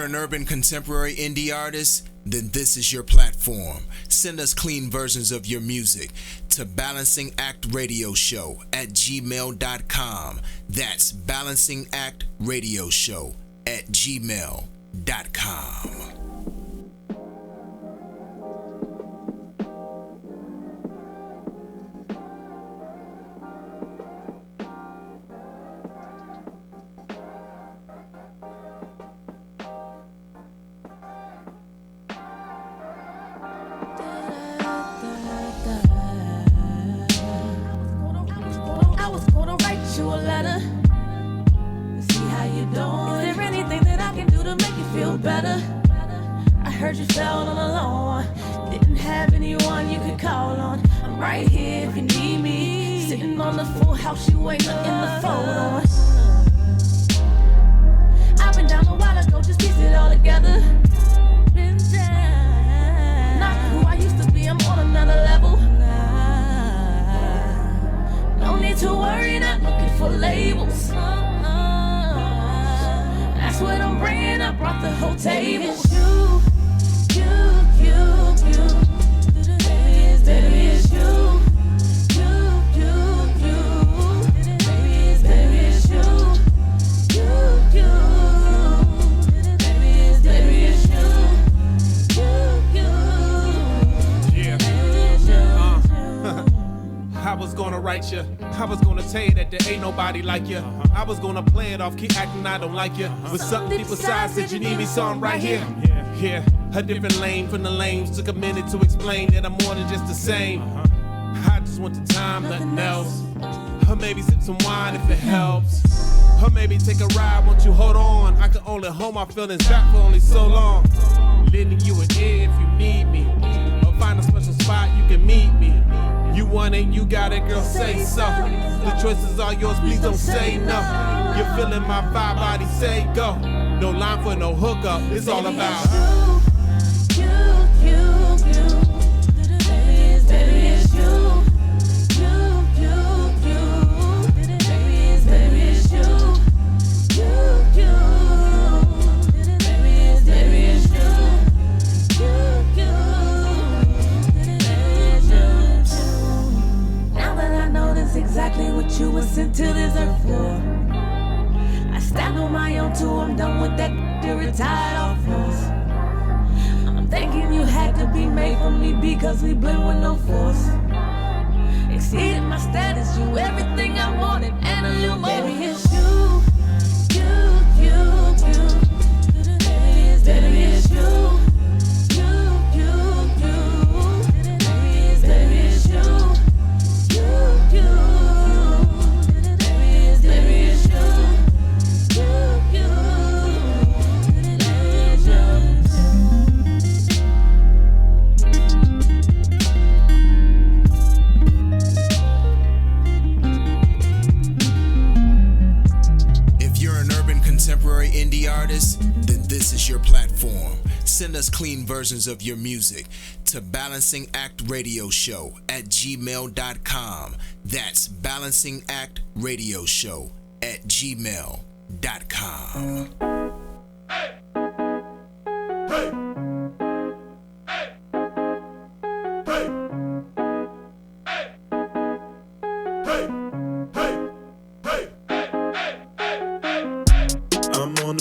an urban contemporary indie artist, then this is your platform. Send us clean versions of your music to balancingactradioshow@gmail.com. That's balancingactradioshow@gmail.com. Like you, I was gonna play it off, keep acting I don't like you. With something deep besides that you need me, so I'm right here. Yeah, a different lane from the lanes. Took a minute to explain that I'm more than just the same. I just want the time, nothing else. Or maybe sip some wine if it helps. Or maybe take a ride, won't you hold on? I can only hold my feelings back for only so long. Lending you an ear if you need me. Or find a special spot you can meet me. You want it, you got it, girl, say so. The choices are yours, please don't say no. You're feeling my vibe, body say go. No line for no hookup, it's all about you. Baby, it's you. Exactly what you were sent to this earth for. I stand on my own too, I'm done with that retired off force. I'm thinking you had to be made for me because we blend with no force. Exceeded my status, you everything I wanted and a little more. Baby, it's you. Baby, it's you. Contemporary indie artist, then this is your platform. Send us clean versions of your music to balancingactradioshow@gmail.com. That's balancingactradioshow@gmail.com. Hey! Hey!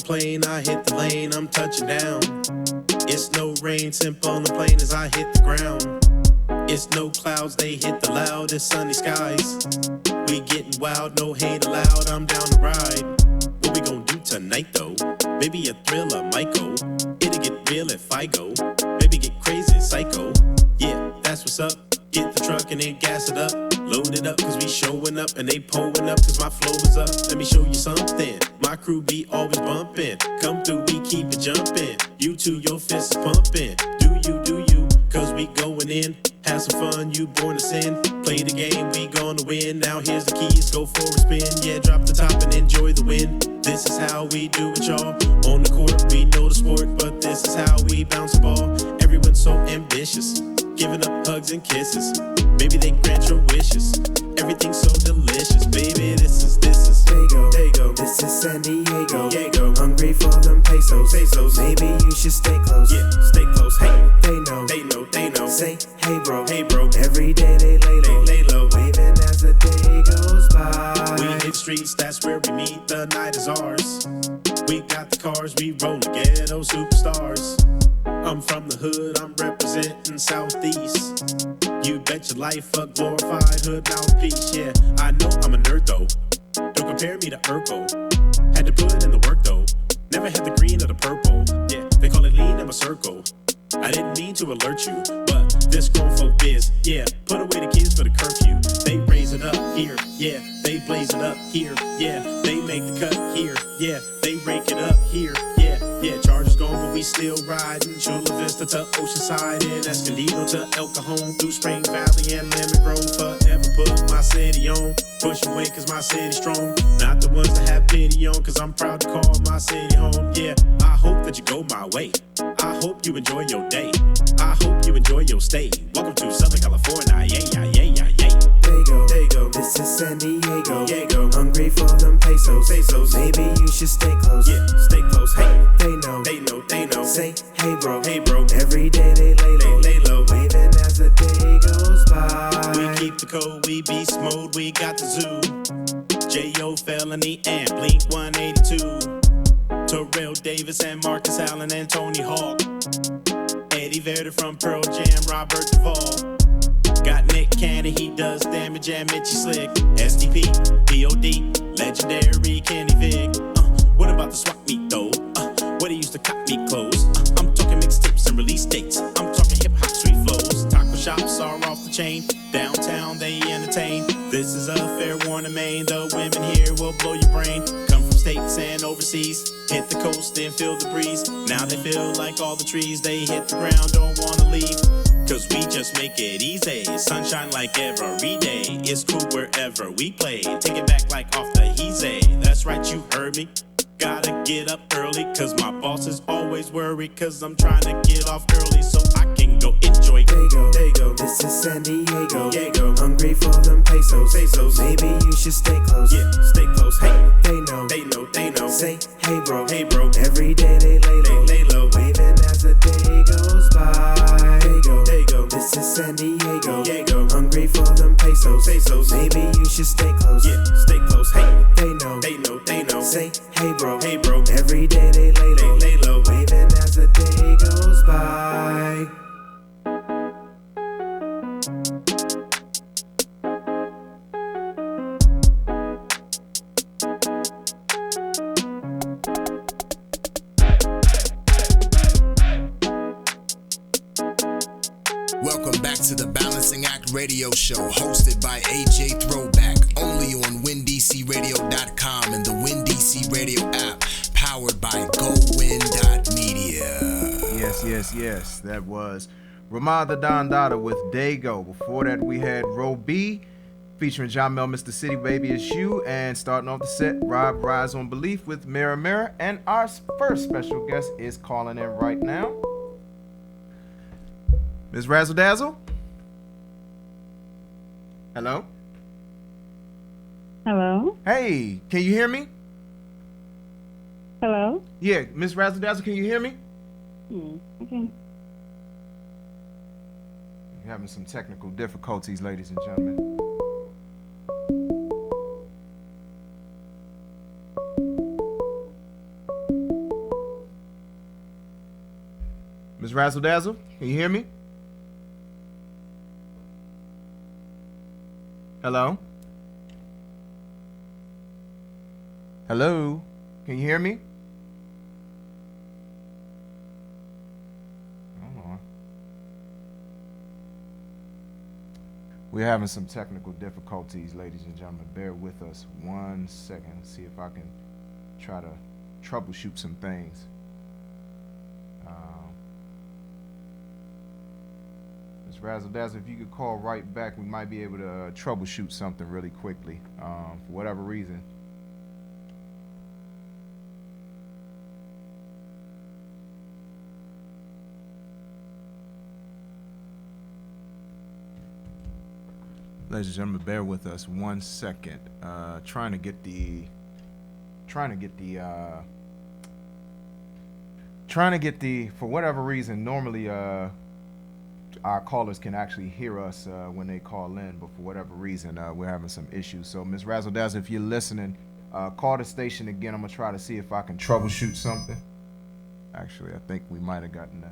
Plane, I hit the lane, I'm touching down. It's no rain, simp on the plane as I hit the ground. It's no clouds, they hit the loud, it's sunny skies. We getting wild, no hate allowed, I'm down to ride. What we gonna do tonight though? Maybe a thriller might go. It'll get real if I go. Maybe get crazy, psycho. Yeah, that's what's up. Get the truck and then gas it up. Load it up cause we showing up and they pulling up cause my flow is up. Let me show you something. My crew be always bumping. Come through, we keep it jumping. You two, your fists is pumping. Do you, cause we going in. Have some fun, you born to sin. Play the game, we gonna win. Now here's the keys, go for a spin. Yeah, drop the top and enjoy the win. This is how we do it, y'all. On the court, we know the sport, but this is how we bounce the ball. Everyone's so ambitious, giving up hugs and kisses. Maybe they grant your wishes. Everything's so delicious, baby. This is Dago. This is San Diego. Hungry for them pesos. Maybe you should stay close. Yeah, stay close. Hey, They know. Say, hey bro. Every day they lay low. Waving as the day goes by. We hit streets, that's where we meet. The night is ours. We got the cars, we roll ghetto superstars. I'm from the hood, I'm representing Southeast. You bet your life a glorified hood mouthpiece. Yeah, I know I'm a nerd though. Don't compare me to Urkel. Had to put in the work though. Never had the green or the purple. Yeah, they call it lean in my circle. I didn't mean to alert you, but this grown folk biz. Yeah, put away the kids for the curfew. They raise it up here. Yeah, they blaze it up here. Yeah, they make the cut here. Yeah, they rake it up here. Yeah, Chargers gone, but we still riding. Chula Vista to Oceanside and Escondido to El Cajon. Through Spring Valley and Lemon Grove. Forever put my city on. Push away cause my city's strong. Not the ones that have pity on, cause I'm proud to call my city home. Yeah, I hope that you go my way. I hope you enjoy your day. I hope you enjoy your stay. Welcome to Southern California. Yeah. Dago. This is San Diego. Hungry for them pesos. Maybe you should stay close. Yeah, stay close. Hey, They know. Say, hey bro. Every day they lay low. Waving as the day goes by. We keep the code, we beast mode, we got the zoo. J.O. Felony and Blink 182. Terrell Davis and Marcus Allen and Tony Hawk. Eddie Vedder from Pearl Jam, Robert Duvall. Got Nick Cannon, he does damage and Mitchie Slick. STP, P.O.D., legendary Kenny Vig. What about the swap meet though? Where they used to cop me clothes. I'm talking mixtapes and release dates. I'm talking hip hop street flows. Taco shops are off the chain. Downtown they entertain. This is a fair warning, Maine. The women here will blow your brain. Come from states and overseas. Hit the coast and feel the breeze. Now they feel like all the trees. They hit the ground, don't wanna leave. Cause we just make it easy. Sunshine like every day. It's cool wherever we play. Take it back like off the easy. That's right, you heard me. Gotta get up early, cause my boss is always worried. Cause I'm trying to get off early so I can go enjoy. Dago. This is San Diego. Hungry for them pesos. Maybe you should stay close. Yeah, stay close. Hey, They know. Say, hey bro. Every day they lay low. Waving as the day goes by. Dago. This is San Diego. Hungry for them pesos. Maybe you should stay close. Yeah, stay close. Hey, They know. Say, hey bro. Every day they lay low. Waving as the day goes by. Welcome back to the Balancing Act Radio Show, hosted by AJ Throwback, only on WinDCRadio.com and the WinDC Radio app, powered by GoWin.media. Yes. That was Ramon the Don Dada with Dago. Before that, we had Ro B featuring John Mel, Mr. City Baby It's You, and starting off the set, Rob Rise on Belief with Mirror Mirror. And our first special guest is calling in right now. Ms. Razzle Dazzle? Hello? Hello? Hey, can you hear me? Hello? Yeah, Ms. Razzle Dazzle, can you hear me? Okay. We're having some technical difficulties, ladies and gentlemen. Ms. Razzle Dazzle, can you hear me? Hello? Hello? Can you hear me? Hold on. We're having some technical difficulties, ladies and gentlemen. Bear with us 1 second. See if I can try to troubleshoot some things. Ms. Razzle Dazzle, if you could call right back, we might be able to troubleshoot something really quickly, for whatever reason. Ladies and gentlemen, bear with us 1 second. Trying to get the for whatever reason, normally our callers can actually hear us when they call in, but for whatever reason we're having some issues. So Miss Razzle Dazzle, if you're listening, call the station again. I'm gonna try to see if I can troubleshoot something. Actually, I think we might have gotten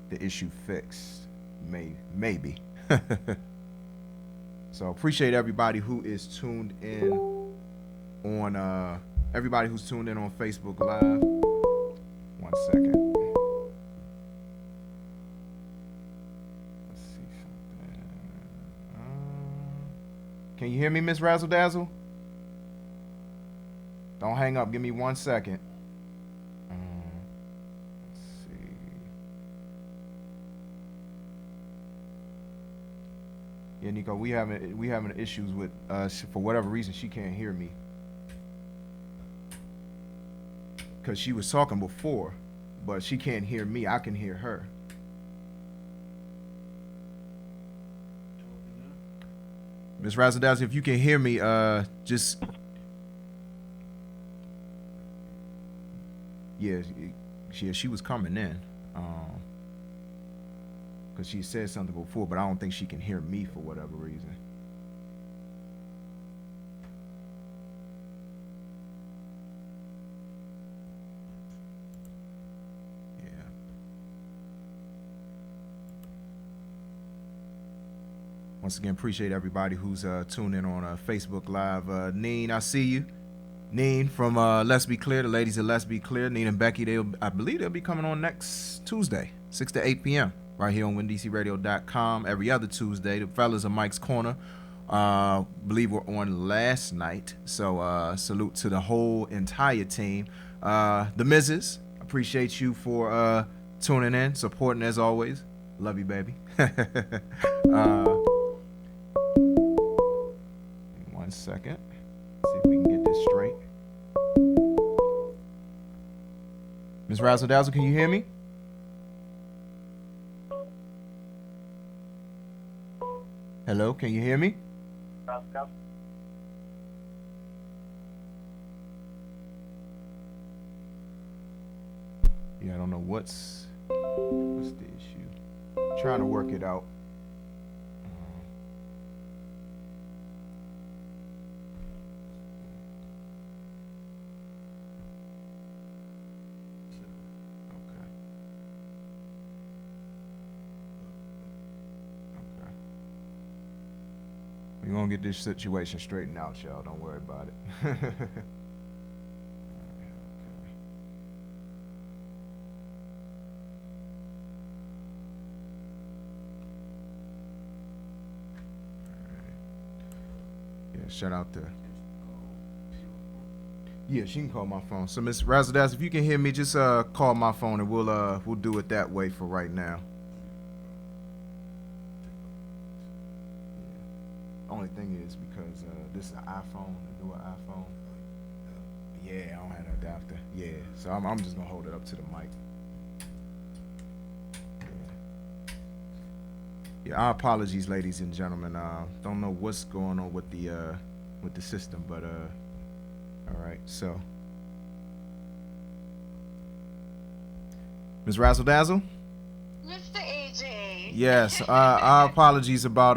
the issue fixed. Maybe. So appreciate everybody who is tuned in on everybody who's tuned in on Facebook Live. 1 second. Let's see something. Can you hear me, Miss Razzle Dazzle? Don't hang up. Give me 1 second. Let's see. Yeah, Nico, we having issues with for whatever reason she can't hear me. Because she was talking before, but she can't hear me. I can hear her. Miss Razzle Dazzle, if you can hear me, just she was coming in, because she said something before, but I don't think she can hear me for whatever reason. Once again, appreciate everybody who's tuned in on Facebook Live. Neen, I see you. Neen from Let's Be Clear, the ladies of Let's Be Clear. Neen and Becky, I believe they'll be coming on next Tuesday, 6 to 8 p.m. right here on WinDCRadio.com. Every other Tuesday, the fellas of Mike's Corner. Believe we're on last night. So salute to the whole entire team. The Mrs., appreciate you for tuning in, supporting as always. Love you, baby. 1 second. See if we can get this straight. Ms. Razzle Dazzle, can you hear me? Hello, can you hear me? Yeah, I don't know what's the issue. Trying to work it out. We're gonna get this situation straightened out, y'all. Don't worry about it. Yeah, shout out to. Yeah, she can call my phone. So Miss Razzle Dazzle, if you can hear me, just call my phone and we'll do it that way for right now. Only thing is because this is an iPhone, a newer iPhone. Yeah, I don't have an adapter. Yeah, so I'm just gonna hold it up to the mic. Yeah, our apologies, ladies and gentlemen. Don't know what's going on with the system, but all right. So, Ms. Razzle Dazzle. Mr. AJ. Yes, our apologies about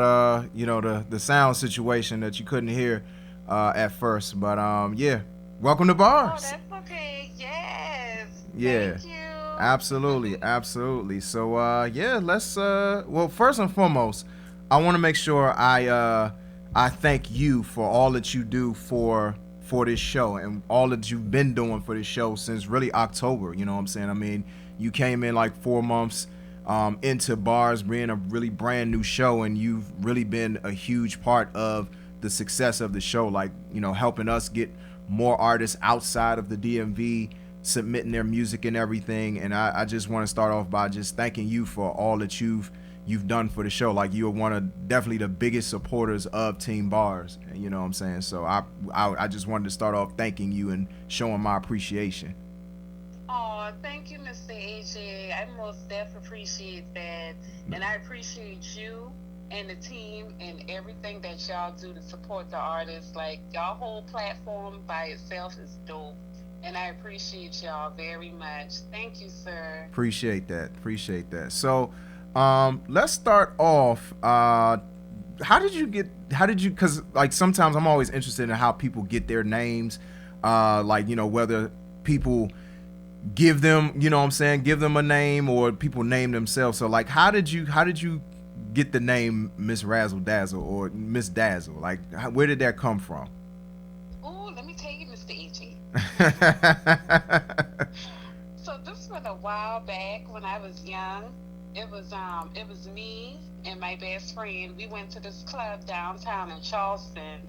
the sound situation that you couldn't hear at first, but yeah, welcome to Bars. Oh, that's okay. Yes. Yeah. Thank you. Absolutely. So yeah, let's well, first and foremost, I want to make sure I thank you for all that you do for this show and all that you've been doing for this show since really October. You know what I'm saying? I mean, you came in like 4 months into Bars being a really brand new show, and you've really been a huge part of the success of the show, like, helping us get more artists outside of the DMV submitting their music and everything. And I just want to start off by just thanking you for all that you've done for the show. Like, you're one of definitely the biggest supporters of Team Bars, you know what I'm saying? So I just wanted to start off thanking you and showing my appreciation. Oh, thank you, Mr. AJ. I most definitely appreciate that. And I appreciate you and the team and everything that y'all do to support the artists. Like, y'all whole platform by itself is dope. And I appreciate y'all very much. Thank you, sir. Appreciate that. So, let's start off. Because like sometimes I'm always interested in how people get their names, like, you know, whether people give them, you know what I'm saying, give them a name or people name themselves. So like, how did you get the name Miss Razzle Dazzle or Miss Dazzle? Like, where did that come from? Oh, let me tell you, Mr. E.G. So this was a while back when I was young. It was me and my best friend. We went to this club downtown in Charleston,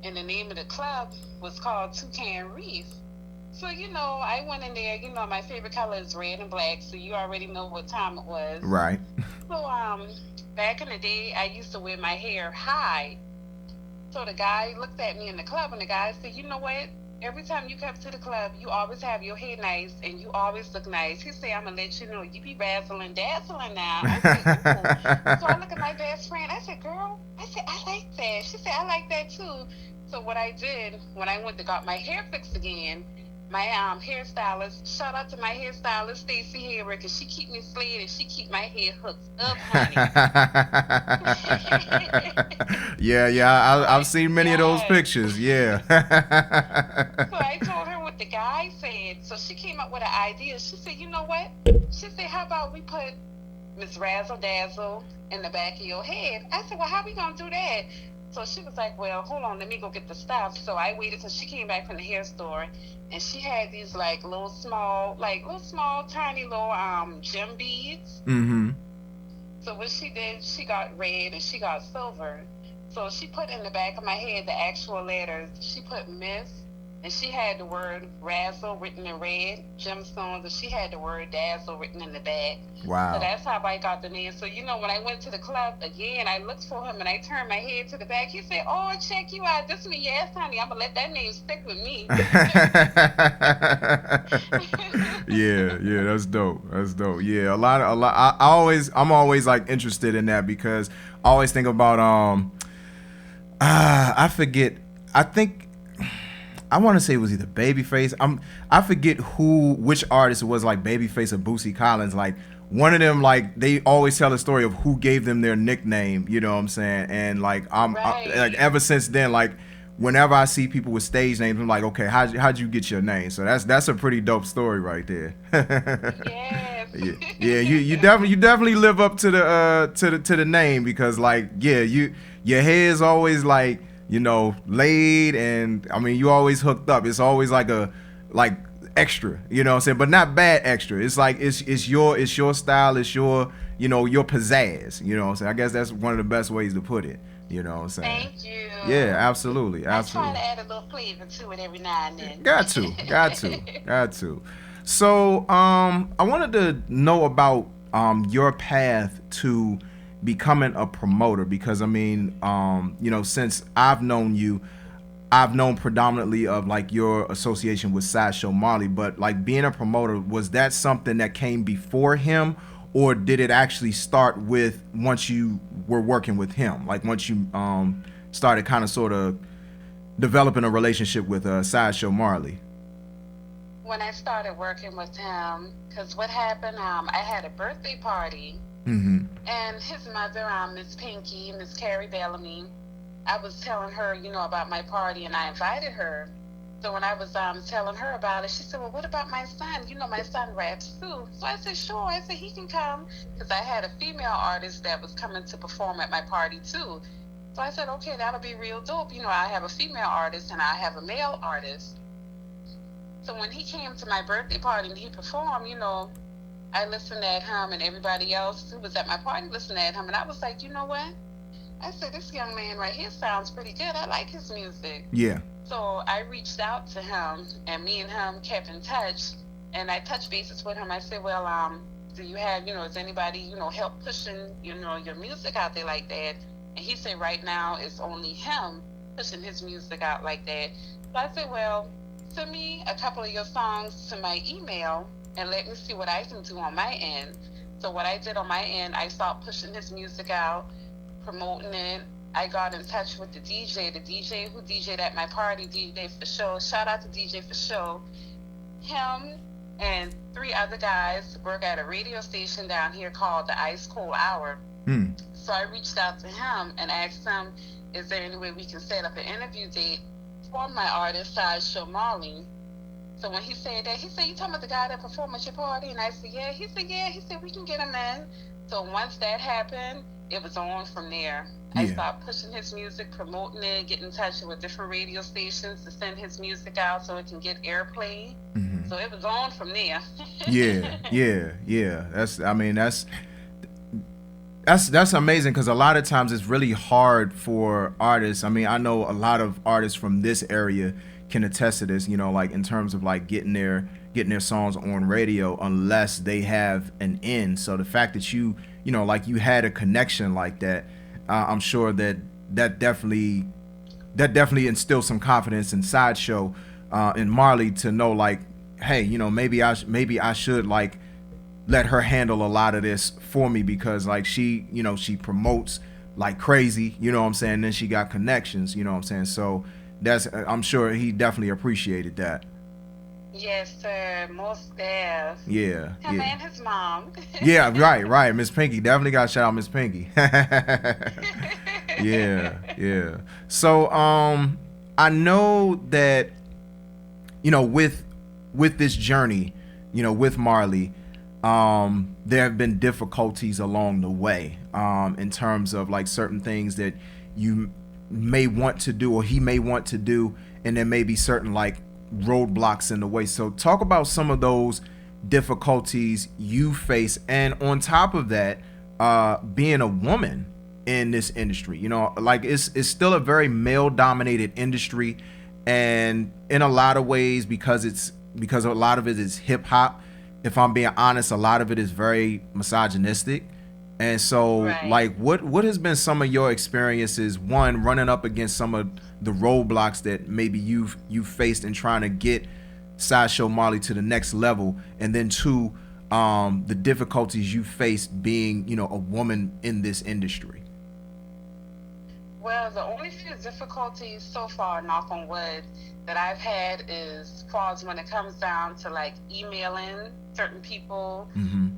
and the name of the club was called Toucan Reef. So, you know, I went in there. You know, my favorite color is red and black, so you already know what time it was. Right. So, back in the day, I used to wear my hair high. So the guy looked at me in the club, and the guy said, "You know what? Every time you come to the club, you always have your hair nice, and you always look nice." He said, "I'm going to let you know, you be razzling dazzling now." I said, "Ooh." So I look at my best friend. I said, "Girl," I said, "I like that." She said, "I like that too." So what I did, when I went to got my hair fixed again, my hairstylist, shout out to my hairstylist, Stacy Hair, because she keep me slayed and she keep my hair hooked up, honey. Yeah, I've seen many of those pictures, yeah. So I told her what the guy said. So she came up with an idea. She said, "You know what?" She said, "How about we put Miss Razzle Dazzle in the back of your head?" I said, "Well, how we going to do that?" So she was like, "Well, hold on, let me go get the stuff." So I waited till she came back from the hair store, and she had these like little small, tiny little gem beads. Mm-hmm. So what she did, she got red and she got silver. So she put in the back of my head the actual letters. She put Miss, and she had the word Razzle written in red, gemstones, and she had the word Dazzle written in the back. Wow. So that's how I got the name. So, you know, when I went to the club again, I looked for him and I turned my head to the back. He said, "Oh, check you out. This me, yes, honey. I'm going to let that name stick with me." Yeah, that's dope. Yeah, I'm always like interested in that because I always think about, I forget, I want to say it was either Babyface. I forget which artist it was, like Babyface or Boosie Collins. Like one of them, like they always tell the story of who gave them their nickname. You know what I'm saying? And like like ever since then, like whenever I see people with stage names, I'm like, okay, how'd you get your name? So that's a pretty dope story right there. Yes. Yeah. You definitely live up to the name because like your hair is always like, you know, laid, and I mean you always hooked up. It's always like extra, you know what I'm saying, but not bad extra. It's like it's your style, it's your, you know, your pizzazz, you know what I'm saying. I guess that's one of the best ways to put it, you know what I'm saying. Thank you. Yeah, absolutely. I try to add a little flavor to it every now and then. Got to. So I wanted to know about your path to becoming a promoter, because I mean, you know, since I've known you, I've known predominantly of like your association with Sideshow Marley, but like being a promoter, was that something that came before him, or did it actually start with once you were working with him, like once you started kind of sort of developing a relationship with Sideshow Marley? When I started working with him, because what happened, I had a birthday party. Mm-hmm. And his mother, Miss Pinky, Miss Carrie Bellamy, I was telling her, you know, about my party, and I invited her. So when I was telling her about it, she said, "Well, what about my son? You know, my son raps too." So I said, "Sure." I said, "He can come," because I had a female artist that was coming to perform at my party too. So I said, "Okay, that'll be real dope. You know, I have a female artist and I have a male artist." So when he came to my birthday party and he performed, you know, I listened at him, and everybody else who was at my party listened at him, and I was like, "You know what?" I said, "This young man right here sounds pretty good. I like his music." Yeah. So I reached out to him, and me and him kept in touch, and I touched bases with him. I said, "Well, do you have, you know, is anybody, you know, help pushing, you know, your music out there like that?" And he said, "Right now it's only him pushing his music out like that." So I said, "Well, send me a couple of your songs to my email and let me see what I can do on my end." So what I did on my end, I started pushing his music out, promoting it. I got in touch with the DJ who DJ'd at my party, DJ for show. Shout out to DJ for show. Him and 3 other guys work at a radio station down here called the Ice Cold Hour. So I reached out to him and asked him, is there any way we can set up an interview date for my artist, Sideshow Marley? So when he said that, he said, you talking about the guy that performed at your party? And I said, yeah. He said, yeah. He said, we can get him in. So once that happened, it was on from there. I started pushing his music, promoting it, getting in touch with different radio stations to send his music out so it can get airplay. So it was on from there. Yeah. That's amazing, because a lot of times it's really hard for artists. I mean, I know a lot of artists from this area can attest to this, you know, like in terms of like getting their songs on radio unless they have an in. So the fact that you know, like you had a connection like that, I'm sure that definitely instilled some confidence in Sideshow, in Marley, to know like, hey, you know, maybe I should like let her handle a lot of this for me, because like she promotes like crazy, you know what I'm saying? And then she got connections, you know what I'm saying? So I'm sure he definitely appreciated that. Yes, sir. Most def. Yeah. Him and his mom. Yeah, right. Miss Pinky. Definitely got to shout out Miss Pinky. Yeah. So I know that, you know, with this journey, you know, with Marley, there have been difficulties along the way, in terms of like certain things that you may want to do or he may want to do, and there may be certain like roadblocks in the way. So talk about some of those difficulties you face, and on top of that, being a woman in this industry, you know, like it's still a very male dominated industry, and in a lot of ways, because a lot of it is hip hop, if I'm being honest, a lot of it is very misogynistic. And so like what has been some of your experiences, one, running up against some of the roadblocks that maybe you've faced in trying to get Sideshow Marley to the next level, and then two, the difficulties you faced being, you know, a woman in this industry? Well, the only few difficulties so far, knock on wood, that I've had is far as when it comes down to like emailing certain people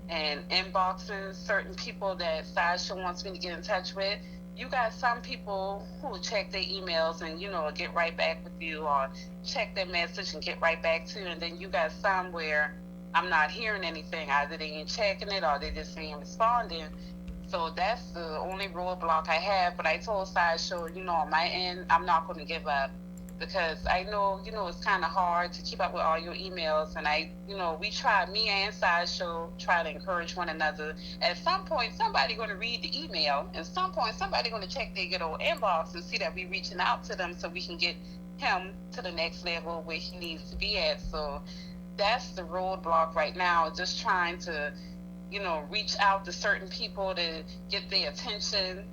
and inboxing certain people that Sideshow wants me to get in touch with. You got some people who check their emails and, you know, get right back with you, or check their message and get right back to you. And then you got some where I'm not hearing anything. Either they ain't checking it or they just ain't responding. So that's the only roadblock I have. But I told Sideshow, you know, on my end, I'm not going to give up, because I know, you know, it's kind of hard to keep up with all your emails. And we try, me and Sideshow, try to encourage one another. At some point, somebody going to read the email. At some point, somebody going to check their good old inbox and see that we reaching out to them so we can get him to the next level where he needs to be at. So that's the roadblock right now, just trying to, you know, reach out to certain people to get their attention.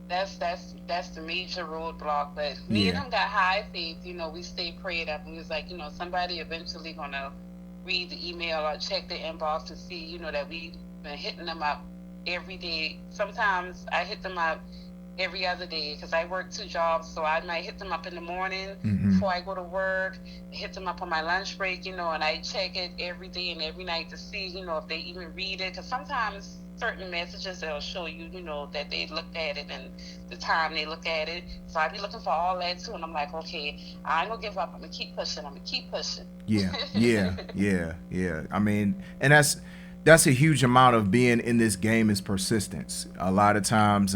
That's the major roadblock. But me and him got high faith. You know, we stayed prayed up, and we was like, you know, somebody eventually gonna read the email or check the inbox and see, you know, that we've been hitting them up every day. Sometimes I hit them up every other day, because I work 2 jobs, so I might hit them up in the morning before I go to work, hit them up on my lunch break, you know, and I check it every day and every night to see, you know, if they even read it, because sometimes certain messages, they'll show you, you know, that they looked at it and the time they look at it. So I be looking for all that too, and I'm like, okay, I ain't gonna give up. I'm gonna keep pushing. Yeah. I mean, and that's a huge amount of being in this game, is persistence. A lot of times,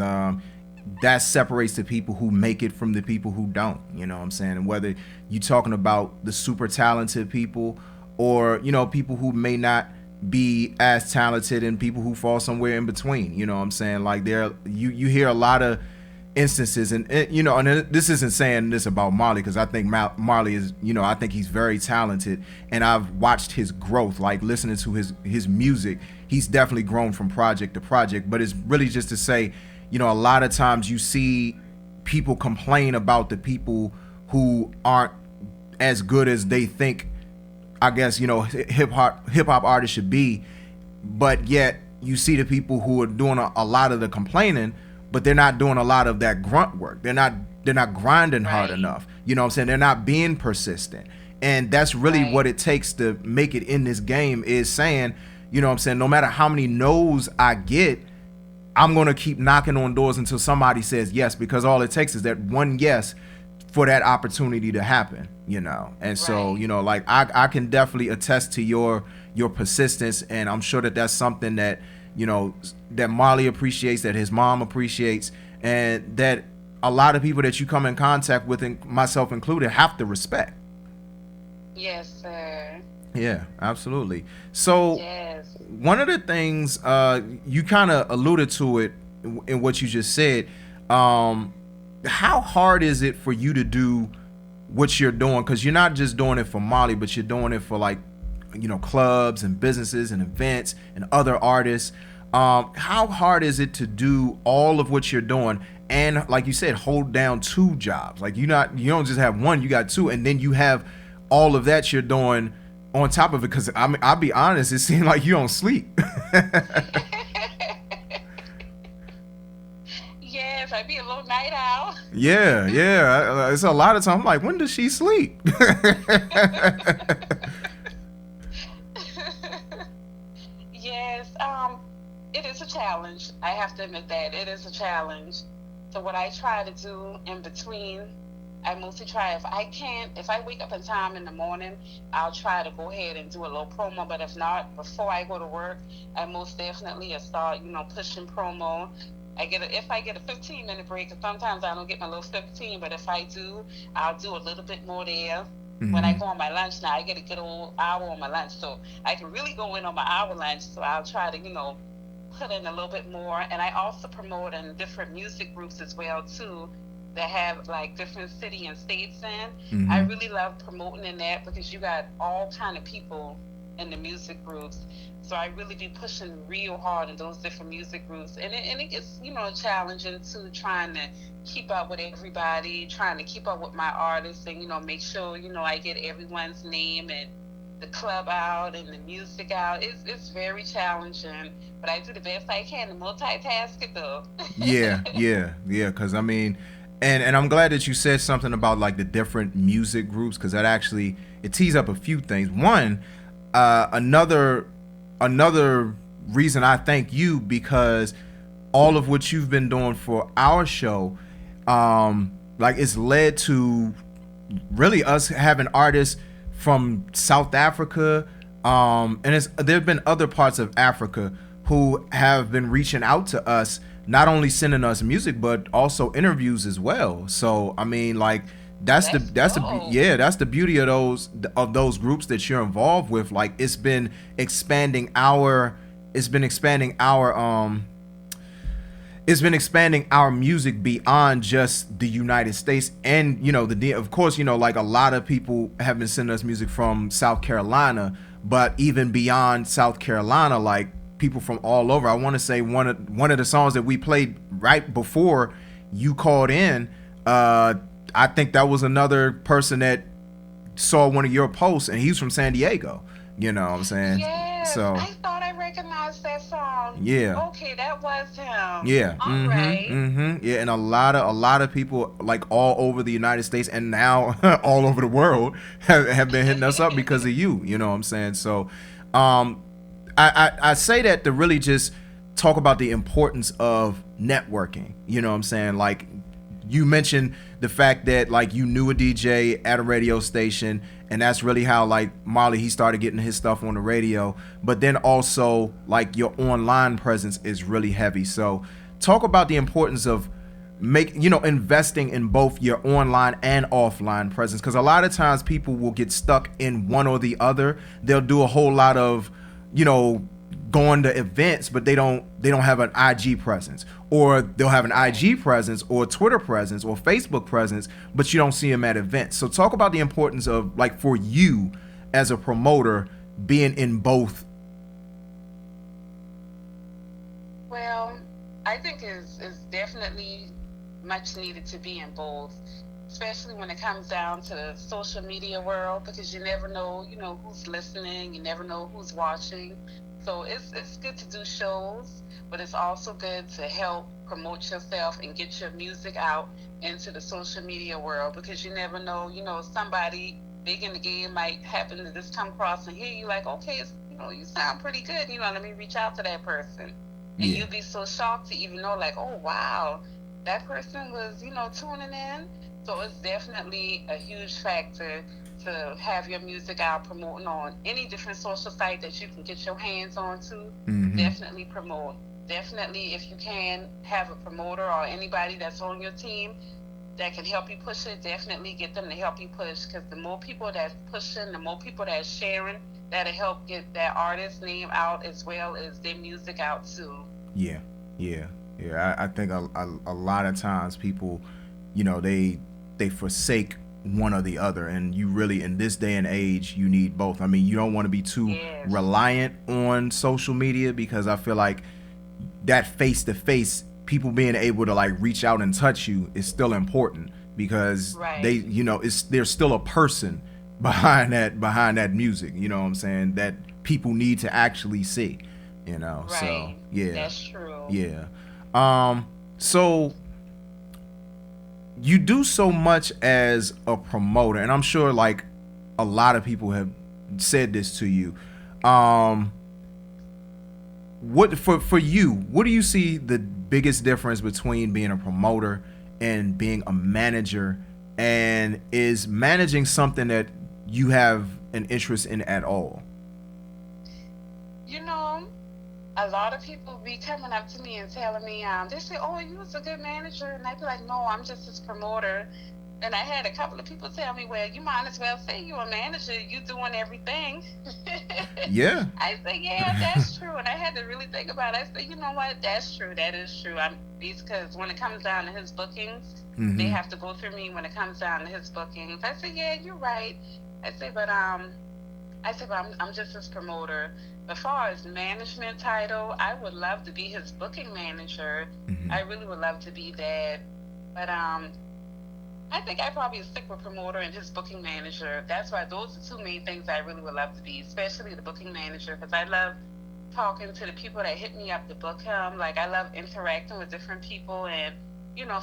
that separates the people who make it from the people who don't, you know what I'm saying? And whether you're talking about the super talented people, or, you know, people who may not be as talented, and people who fall somewhere in between, you know what I'm saying? Like you hear a lot of instances, and you know, and this isn't saying this about Marley, because I think Marley is, you know, I think he's very talented, and I've watched his growth, like listening to his music. He's definitely grown from project to project. But it's really just to say, you know, a lot of times you see people complain about the people who aren't as good as they think, I guess, you know, hip hop artists should be, but yet you see the people who are doing a lot of the complaining, but they're not doing a lot of that grunt work. They're not grinding hard enough. You know what I'm saying? They're not being persistent. And that's really what it takes to make it in this game, is saying, you know what I'm saying, no matter how many no's I get, I'm going to keep knocking on doors until somebody says yes, because all it takes is that one yes for that opportunity to happen, you know. And so, you know, like I can definitely attest to your persistence, and I'm sure that that's something that, you know, that Marley appreciates, that his mom appreciates, and that a lot of people that you come in contact with, and myself included, have to respect. Yes, sir. Yeah, absolutely. So one of the things you kind of alluded to it in what you just said, how hard is it for you to do what you're doing? Because you're not just doing it for Marley, but you're doing it for, like, you know, clubs and businesses and events and other artists. How hard is it to do all of what you're doing and, like you said, hold down 2 jobs? Like, you don't just have one, you got 2, and then you have all of that you're doing on top of it. Because I mean, I'll be honest, it seems like you don't sleep. Yes, I be a little night owl. Yeah. It's a lot of time. I'm like, when does she sleep? Yes, it is a challenge. I have to admit that it is a challenge. So what I try to do in between, I mostly try, if I wake up in time in the morning, I'll try to go ahead and do a little promo. But if not, before I go to work, I most definitely start, you know, pushing promo. If I get a 15-minute break, and sometimes I don't get my little 15, but if I do, I'll do a little bit more there. When I go on my lunch now, I get a good old hour on my lunch, so I can really go in on my hour lunch. So I'll try to, you know, put in a little bit more. And I also promote in different music groups as well too, that have like different city and states in. I really love promoting in that, because you got all kind of people in the music groups. So I really be pushing real hard in those different music groups, and it gets, you know, challenging too, trying to keep up with everybody, trying to keep up with my artists, and, you know, make sure, you know, I get everyone's name and the club out and the music out. It's very challenging, but I do the best I can to multitask it though. yeah. Because I mean, and I'm glad that you said something about like the different music groups, because that actually, it tees up a few things. One, another reason I thank you, because all of what you've been doing for our show, like, it's led to really us having artists from South Africa, and there've been other parts of Africa who have been reaching out to us, not only sending us music but also interviews as well. So I mean, like, that's the beauty of those groups that you're involved with. Like, it's been expanding our music beyond just the United States. And, you know, of course, you know, like, a lot of people have been sending us music from South Carolina, but even beyond South Carolina, like, people from all over. I want to say one of the songs that we played right before you called in, I think that was another person that saw one of your posts, and he's from San Diego. You know what I'm saying? Yes, so I thought I recognized that song. Yeah. Okay, that was him. Yeah. All right. Yeah, and a lot of people, like, all over the United States and now all over the world have been hitting us up because of you. You know what I'm saying? So, I say that to really just talk about the importance of networking. You know what I'm saying? Like, you mentioned the fact that, like, you knew a DJ at a radio station, and that's really how, like, Marley, he started getting his stuff on the radio. But then also, like, your online presence is really heavy. So talk about the importance of investing in both your online and offline presence, because a lot of times people will get stuck in one or the other. They'll do a whole lot of, you know, going to events, but they don't have an IG presence, or they'll have an IG presence or Twitter presence or Facebook presence, but you don't see them at events. So talk about the importance of, like, for you as a promoter, being in both. Well, I think it's definitely much needed to be in both, especially when it comes down to the social media world, because you never know, you know, who's listening, you never know who's watching. So it's good to do shows, but it's also good to help promote yourself and get your music out into the social media world, because you never know, somebody big in the game might happen to just come across and hear you like, okay, you sound pretty good, let me reach out to that person. And Yeah. you'll be so shocked to even know, like, oh wow, that person was, tuning in. So it's definitely a huge factor to have your music out, promoting on any different social site that you can get your hands on to. Mm-hmm. Definitely promote. Definitely, if you can have a promoter or anybody that's on your team that can help you push it, definitely get them to help you push, because the more people that's pushing, the more people that's sharing, that'll help get that artist's name out as well as their music out too. Yeah. I think a lot of times people, they forsake one or the other, and you really, in this day and age, you need both. I mean, you don't want to be too reliant on social media, because I feel like that face to face, people being able to like reach out and touch you is still important, because they, there's still a person behind that music, you know what I'm saying, that people need to actually see, so yeah, that's true. So you do so much as a promoter, and I'm sure like a lot of people have said this to you. What for you, what do you see the biggest difference between being a promoter and being a manager? And is managing something that you have an interest in at all? A lot of people be coming up to me and telling me, they say, oh, you was a good manager. And I'd be like, no, I'm just this promoter. And I had a couple of people tell me, well, you might as well say you're a manager. You doing everything. Yeah. I say, yeah, that's true. And I had to really think about it. I said, you know what? That's true. That is true. Because when it comes down to his bookings, they have to go through me when it comes down to his bookings. I said, yeah, you're right. I said, but I'm just his promoter. As far as management title, I would love to be his booking manager. I really would love to be that. But I think I probably stick with promoter and his booking manager. That's why those are two main things I really would love to be, especially the booking manager, because I love talking to the people that hit me up to book him. Like, I love interacting with different people and,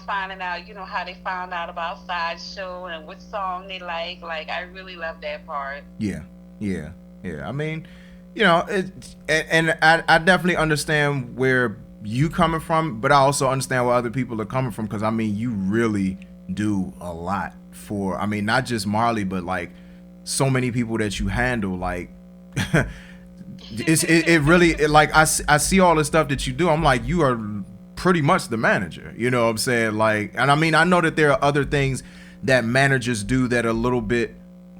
finding out, how they found out about Sideshow and which song they like. Like, I really love that part. Yeah. I mean, and I definitely understand where you coming from, but I also understand where other people are coming from, because I mean, you really do a lot for, I mean, not just Marley, but like so many people that you handle. Like it really, like I see all the stuff that you do. I'm like, you are pretty much the manager, you know what I'm saying? Like, and I mean, I know that there are other things that managers do that are a little bit,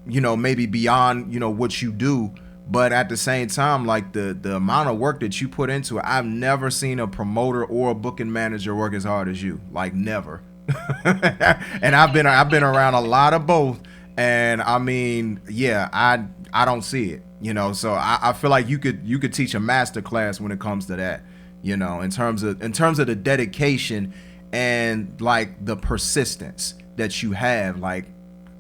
maybe beyond, what you do. But at the same time, like the amount of work that you put into it, I've never seen a promoter or a booking manager work as hard as you. Like, never. And I've been around a lot of both, and I mean, yeah, I don't see it. So I feel like you could teach a master class when it comes to that. In terms of the dedication and like the persistence that you have. Like,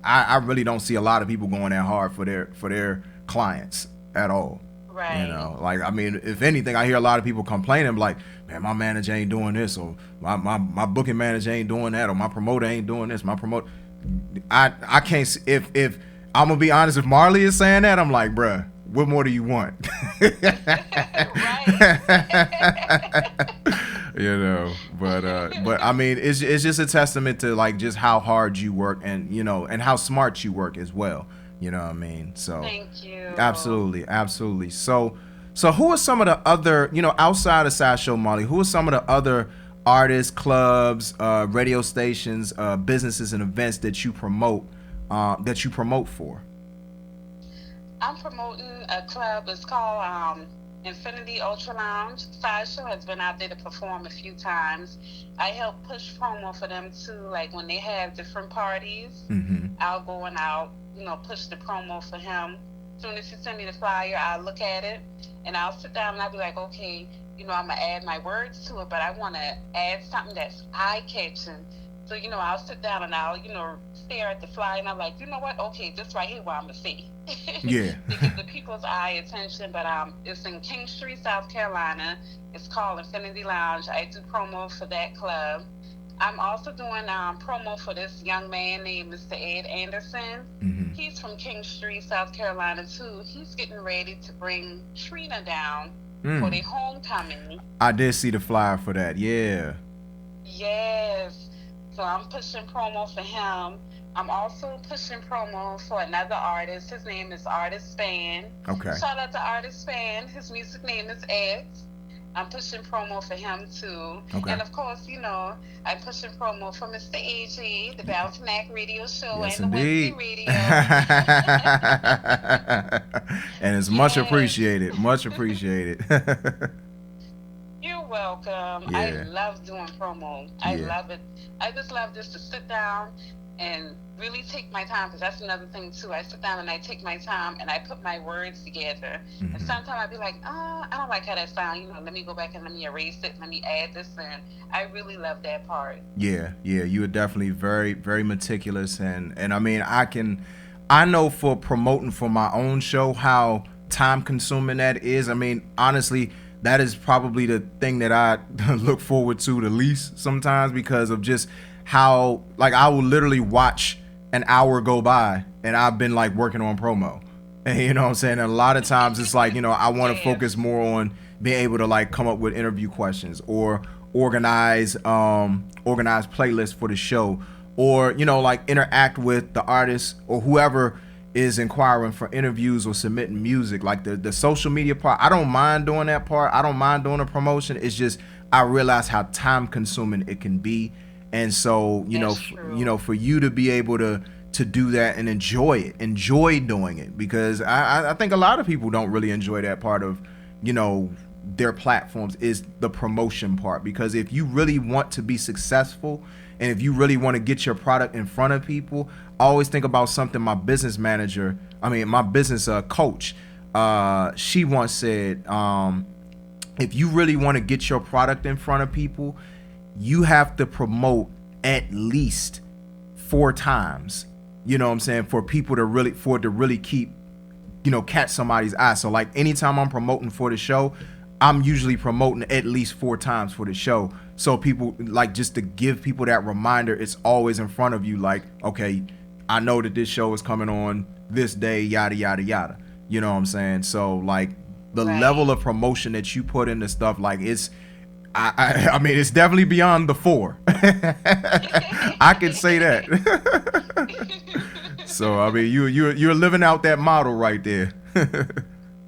I really don't see a lot of people going that hard for their clients at all. Right. Like, I mean, if anything, I hear a lot of people complaining like, man, my manager ain't doing this, or my booking manager ain't doing that, or my promoter ain't doing this. I can't see, if I'm gonna be honest, if Marley is saying that, I'm like, bruh, what more do you want? But I mean, it's just a testament to like just how hard you work, and and how smart you work as well. You know what I mean? So thank you. Absolutely. So who are some of the other, outside of Sideshow Marley, who are some of the other artists, clubs, radio stations, businesses, and events that you promote for? I'm promoting a club. It's called Infinity Ultra Lounge. Sideshow has been out there to perform a few times. I help push promo for them too. Like, when they have different parties, I'll go and I'll push the promo for him. As soon as you send me the flyer, I'll look at it and I'll sit down and I'll be like, okay, I'm gonna add my words to it, but I want to add something that's eye-catching. So, I'll sit down and I'll, stare at the flyer, and I'm like, you know what? Okay, this right here what I'm going to see. Yeah. To get the people's eye attention. But it's in King Street, South Carolina. It's called Infinity Lounge. I do promo for that club. I'm also doing promo for this young man named Mr. Ed Anderson. Mm-hmm. He's from King Street, South Carolina, too. He's getting ready to bring Trina down for their homecoming. I did see the flyer for that, yeah. Yes. So I'm pushing promo for him. I'm also pushing promo for another artist. His name is Artist Span. Okay. Shout out to Artist Span. His music name is X. I'm pushing promo for him too. Okay. And of course, I'm pushing promo for Mr. AG, the Balancing Act Radio Show, Yes, and indeed. the Wednesday Radio. And it's much appreciated. Much appreciated. You're welcome. Yeah. I love doing promo. I love it. I just love just to sit down and really take my time, because that's another thing too. I sit down and I take my time and I put my words together. Mm-hmm. And sometimes I'd be like, I don't like how that sounds. Let me go back and let me erase it. Let me add this in. I really love that part. Yeah. You were definitely very, very meticulous, and I mean, I know for promoting for my own show how time consuming that is. I mean, honestly, that is probably the thing that I look forward to the least sometimes, because of just how, like, I will literally watch an hour go by and I've been like working on promo, and you know what I'm saying, and a lot of times it's like, I want to focus more on being able to like come up with interview questions or organize playlists for the show, or like interact with the artist or whoever is inquiring for interviews or submitting music. Like the social media part, I don't mind doing that part. I don't mind doing the promotion. It's just I realize how time consuming it can be. And so, for you to be able to do that and enjoy doing it, because I think a lot of people don't really enjoy that part of, their platforms, is the promotion part. Because if you really want to be successful and if you really want to get your product in front of people, I always think about something my business coach, she once said, if you really want to get your product in front of people, you have to promote at least 4 times, you know what I'm saying, for people to really keep, catch somebody's eye. So like anytime I'm promoting for the show, I'm usually promoting at least 4 times for the show. So people, like, just to give people that reminder, it's always in front of you. Like, okay, I know that this show is coming on this day, yada, yada, yada. You know what I'm saying? So like the level of promotion that you put into stuff, like I mean, it's definitely beyond the 4. I can say that. So I mean, you're living out that model right there.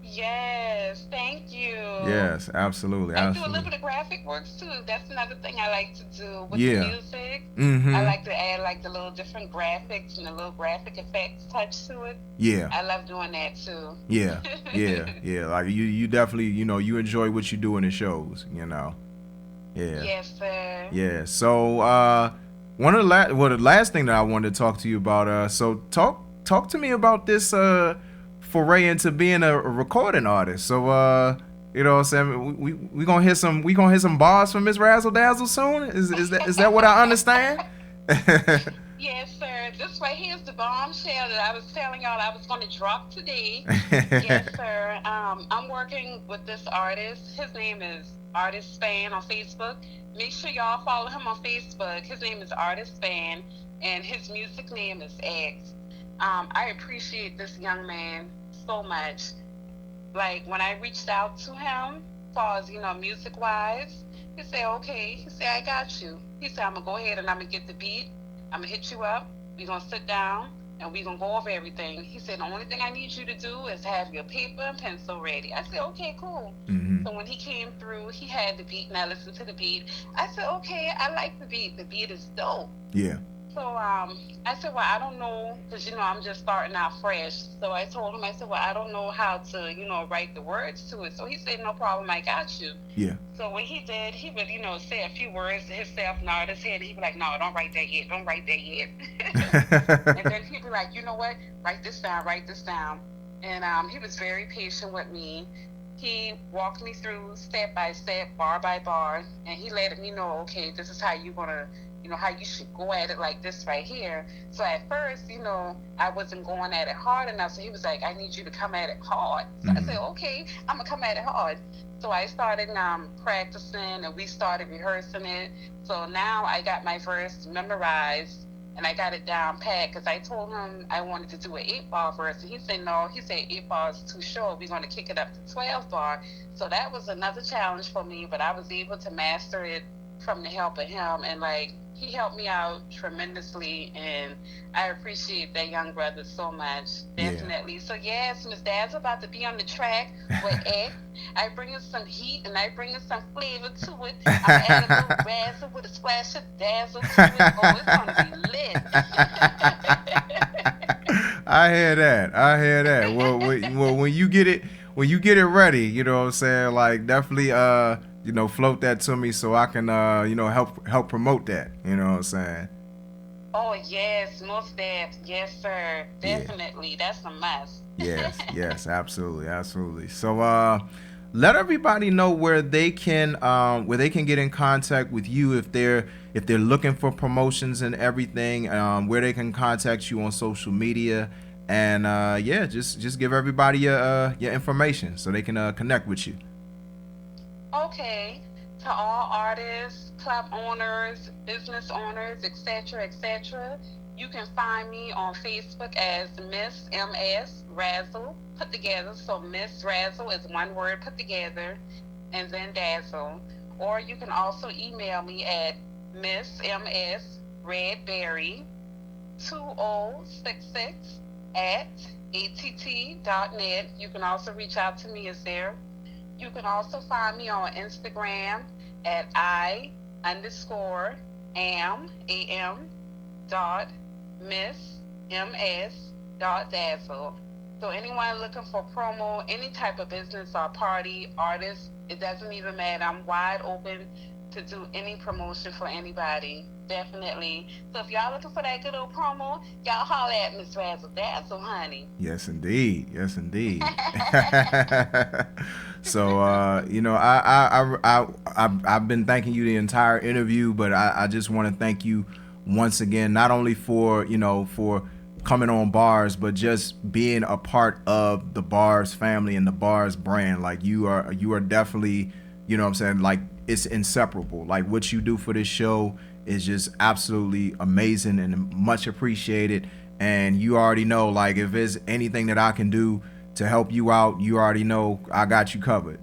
Yes, thank you. Yes, absolutely. I do a little bit of graphic works too. That's another thing I like to do with Yeah. the music. Mm-hmm. I like to add like the little different graphics and the little graphic effects touch to it. Yeah. I love doing that too. Yeah. Like you definitely, you enjoy what you do in the shows, Yeah. Yes, sir. Yeah. So the last thing that I wanted to talk to you about, so talk to me about this foray into being a recording artist. So you know what I'm saying, we gonna hear some bars from Miss Razzle Dazzle soon? Is that what I understand? Yes, sir. This right here is the bombshell that I was telling y'all I was going to drop today. Yes, sir. I'm working with this artist. His name is Artist Span on Facebook. Make sure y'all follow him on Facebook. His name is Artist Span, and his music name is X. I appreciate this young man so much. Like, when I reached out to him, as far as, music-wise, he said, okay. He said, I got you. He said, I'm going to go ahead and I'm going to get the beat. I'm going to hit you up. We're going to sit down, and we're going to go over everything. He said, the only thing I need you to do is have your paper and pencil ready. I said, okay, cool. Mm-hmm. So when he came through, he had the beat, and I listened to the beat. I said, okay, I like the beat. The beat is dope. Yeah. So I said, well, I don't know, because, I'm just starting out fresh. So I told him, I said, well, I don't know how to, write the words to it. So he said, no problem, I got you. Yeah. So what he did, he would, say a few words to himself, nod his head. He'd be like, no, don't write that yet. Don't write that yet. And then he'd be like, you know what? Write this down. And he was very patient with me. he walked me through step by step, bar by bar, and he let me know, okay, this is how you gonna, how you should go at it, like this right here. So at first, I wasn't going at it hard enough. So he was like, I need you to come at it hard. So I said, okay, I'm gonna come at it hard. So I started practicing, and we started rehearsing it. So now I got my verse memorized, and I got it down pat, because I told him I wanted to do an 8-bar verse, and he said no. He said 8 bars is too short. We're going to kick it up to 12 bar. So that was another challenge for me, but I was able to master it from the help of him, and he helped me out tremendously, and I appreciate that young brother so much. Definitely. Yeah. So yes, Miss Dazzle about to be on the track with Ed. I bring in some heat, and I bring in some flavor to it. I'm adding a little razzle with a splash of dazzle to it. Oh, it's gonna be lit. I hear that. Well, when you get it ready, you know what I'm saying? Like, definitely float that to me so I can help promote that. You know what I'm saying? Oh yes, most def. Yes, sir. Definitely. Yeah. That's a must. Yes, absolutely. So let everybody know where they can get in contact with you if they're looking for promotions and everything, where they can contact you on social media, and just give everybody your information so they can connect with you. Okay. To all artists, club owners, business owners, etc., you can find me on Facebook as Miss MS Razzle put together. So Miss Razzle is one word put together, and then Dazzle. Or you can also email me at missms.redberry2066@att.net. You can also reach out to me as there. You can also find me on Instagram at I_am.miss.ms.dazzle. So anyone looking for promo, any type of business or party, artist, it doesn't even matter. I'm wide open to do any promotion for anybody. Definitely. So if y'all looking for that good old promo, y'all holler at Miss Razzle Dazzle, honey. Yes, indeed. So, I've been thanking you the entire interview, but I just want to thank you once again, not only for coming on Bars, but just being a part of the Bars family and the Bars brand. Like, you are definitely, you know what I'm saying, like, it's inseparable. Like, what you do for this show is just absolutely amazing and much appreciated. And you already know, like, if there's anything that I can do to help you out, you already know I got you covered.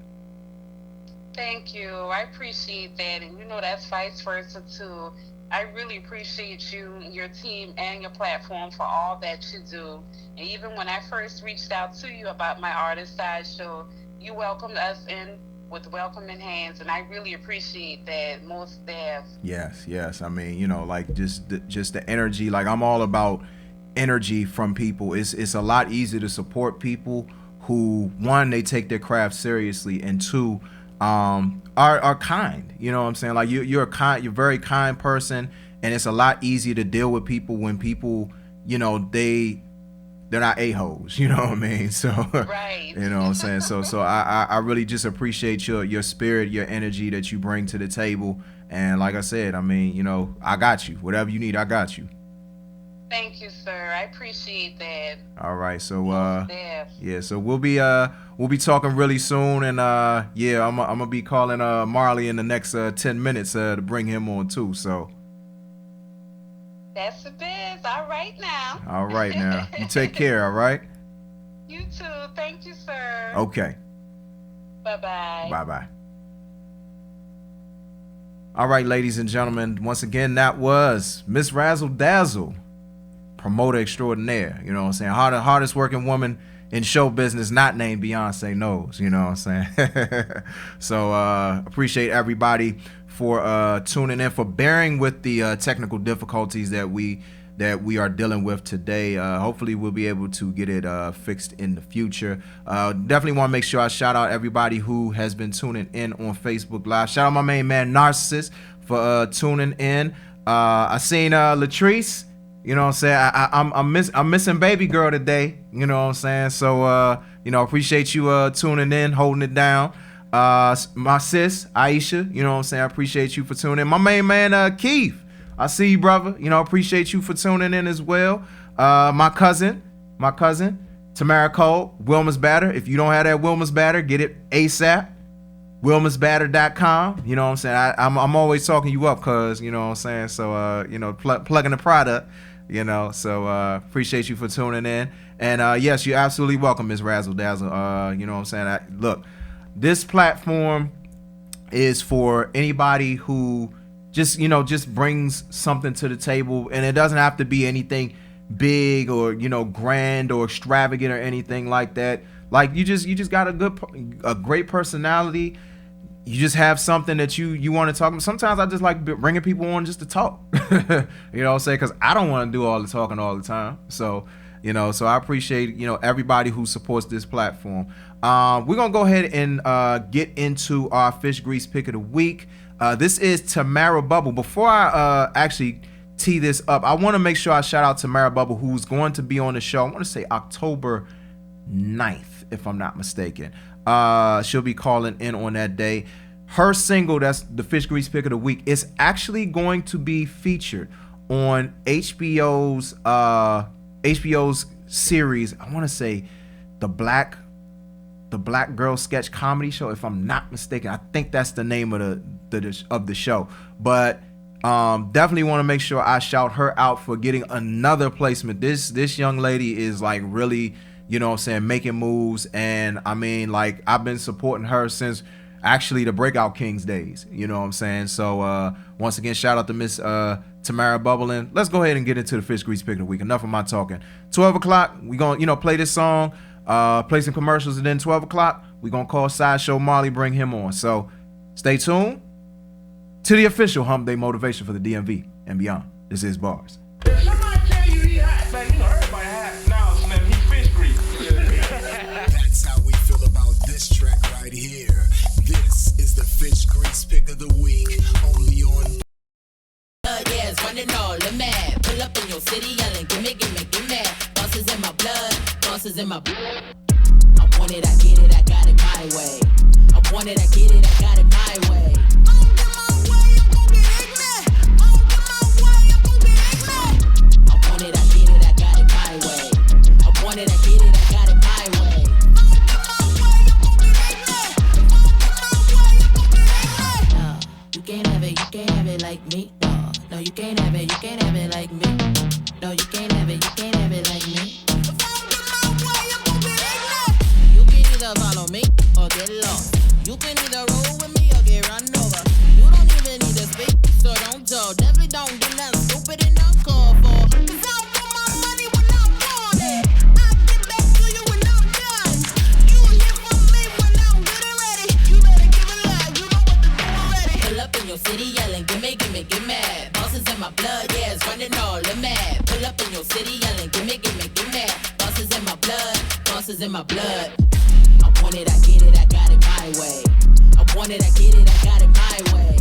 Thank you. I appreciate that. And that's vice versa too. I really appreciate you, your team, and your platform for all that you do. And even when I first reached out to you about my artist sideshow, you welcomed us in with welcoming hands, and I really appreciate that. Most staff. Yes. I mean, like, just the energy. Like, I'm all about energy from people. It's a lot easier to support people who, one, they take their craft seriously, and two, are kind. You know what I'm saying? Like, you're a very kind person, and it's a lot easier to deal with people when people, they're not a-holes, you know what I mean? So, right. You know what I'm saying? So I really just appreciate your spirit, your energy that you bring to the table. And like I said, I mean, I got you. Whatever you need, I got you. Thank you, sir. I appreciate that. All right. So, so we'll be talking really soon. And, I'm going to be calling Marley in the next 10 minutes to bring him on too. So. That's the biz. All right now. All right now. You take care, all right? You too. Thank you, sir. Okay. Bye-bye. Bye-bye. All right, ladies and gentlemen. Once again, that was Miss Razzle Dazzle, promoter extraordinaire. You know what I'm saying? Hardest working woman in show business, not named Beyonce knows. You know what I'm saying? So appreciate everybody for tuning in, for bearing with the technical difficulties that we are dealing with today. Hopefully we'll be able to get it fixed in the future. Definitely want to make sure I shout out everybody who has been tuning in on Facebook Live. Shout out my main man Narcissist for tuning in. I seen Latrice, You know what I'm saying? I'm missing baby girl today. You know what I'm saying? So appreciate you tuning in, holding it down. My sis Aisha, you know what I'm saying? I appreciate you for tuning in. My main man Keith, I see you, brother. Appreciate you for tuning in as well. My cousin Tamara Cole, Wilma's Batter. If you don't have that Wilma's Batter, get it ASAP. WilmasBatter.com. You know what I'm saying? I'm always talking you up, cuz, you know what I'm saying? So plugging the product. So appreciate you for tuning in. And yes, you're absolutely welcome, Ms. Razzle Dazzle. You know what I'm saying? Look, this platform is for anybody who just brings something to the table, and it doesn't have to be anything big or grand or extravagant or anything like that. Like you just got a great personality. You just have something that you want to talk about. Sometimes I just like bringing people on just to talk. You know what I'm saying? Because I don't want to do all the talking all the time. So, so I appreciate, everybody who supports this platform. We're going to go ahead and get into our Fish Grease Pick of the Week. This is Tamara Bubble. Before I actually tee this up, I want to make sure I shout out Tamara Bubble, who's going to be on the show. I want to say October 9th, if I'm not mistaken. She'll be calling in on that day. Her single, that's the Fish Grease Pick of the Week, is actually going to be featured on HBO's series. I want to say the Black Girl Sketch Comedy Show, if I'm not mistaken. I think that's the name of the show. But definitely want to make sure I shout her out for getting another placement. This young lady is like really, making moves. And I mean, like, I've been supporting her since actually the Breakout Kings days. You know what I'm saying? So once again, shout out to Miss Tamara Bubbling. Let's go ahead and get into the Fish Grease Pick of the Week. Enough of my talking. 12 o'clock, we gonna play this song, play some commercials, and then 12 o'clock, we gonna call Sideshow Marley, bring him on. So stay tuned to the official Hump Day motivation for the DMV and beyond. This is Bars. Somebody tell you he hot, man. Everybody hot now, man. He fish grease. That's how we feel about this track right here. This is the Fish Grease Pick of the Week, only on Yeah, it's running all the mad. Pull up in your city yelling, gimme. Bosses in my blood, bosses in my blood. I want it, I get it, I got it my way. I want it, I get it, I got it my way. I want it, I get it, I got it my way. I want it, I get it, I got it my way. You can't have it like me. No, you can't have it like me. No, you can't have it like me. You can either follow me or get lost. You can either roll with me or get run over. You don't even need to speak, so don't talk. Definitely don't do nothing stupid and uncalled for. 'Cause I don't want my money when I'm on it. I'll get back to you when I'm done. You will hear from me when I'm good and ready. You better give it life, you know what to do already. Pull up in your city yelling, gimme. Bosses in my blood, yeah, it's running all the mad. Pull up in your city yelling, gimme. Bosses in my blood, bosses in my blood. I want it, I get it, I got it my way. I want it, I get it, I got it my way.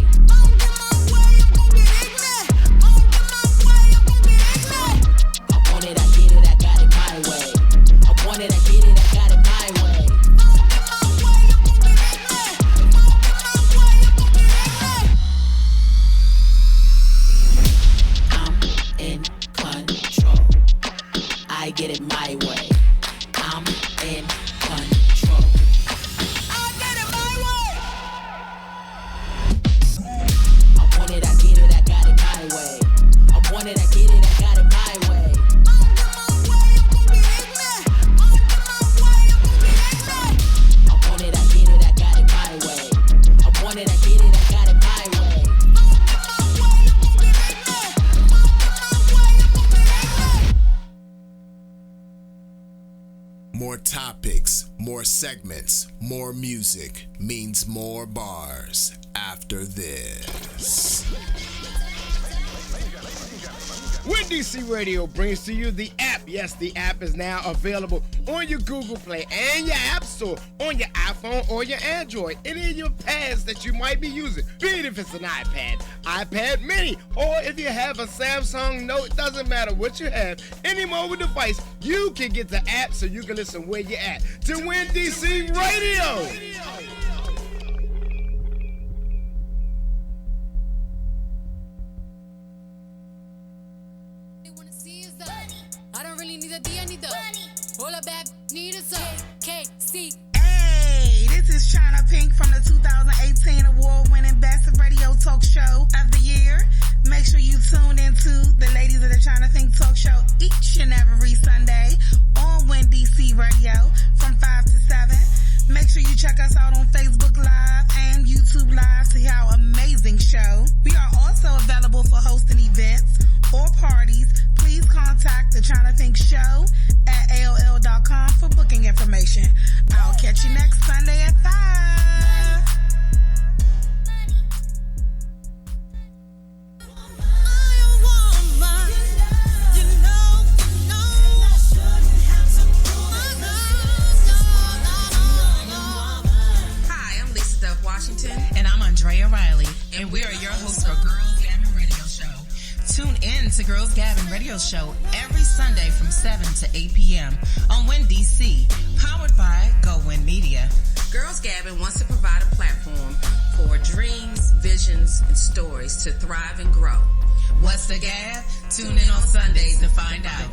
I want it, I get it, I got it my way. I want it, I get it, I got it my way. I'm in control. I get it my way. I'm in control. I get it my way. I want it, I get it, I got it my way. I want it, I get it, I got it my way. I want it, I get it, I got it my way. I want it, I get it, I got it my way. more topics, more segments, more music means more bars after this. Wendy DC Radio brings to you the app. Yes, the app is now available on your Google Play and your App Store on your iPhone or your Android. Any of your pads that you might be using, be it if it's an iPad, iPad Mini, or if you have a Samsung Note, it doesn't matter what you have. Any mobile device, you can get the app so you can listen where you're at to Win DC Radio. I don't really need a D, I need the roll a bag, need a KC. Hey, this is China Pink from the 2018 award-winning Best Radio Talk Show of the Year. Make sure you tune into the Ladies of the China Think Talk Show each and every Sunday on Win DC Radio from 5 to 7. Make sure you check us out on Facebook Live and YouTube Live to hear our amazing show. We are also available for hosting events or parties. Please contact the China Think Show at AOL.com for booking information. I'll catch you next Sunday at 5. Hi, I'm Lisa Duff Washington. And I'm Andrea Riley. And we are your hosts for Girls Gabbin' Radio Show. Tune in to Girls Gabbin' Radio Show every Sunday from 7 to 8 p.m. on Win DC, powered by Go Win Media. Girls Gabbin' wants to provide a platform for dreams, visions, and stories to thrive and grow. What's the gab? Tune in on Sundays to find out.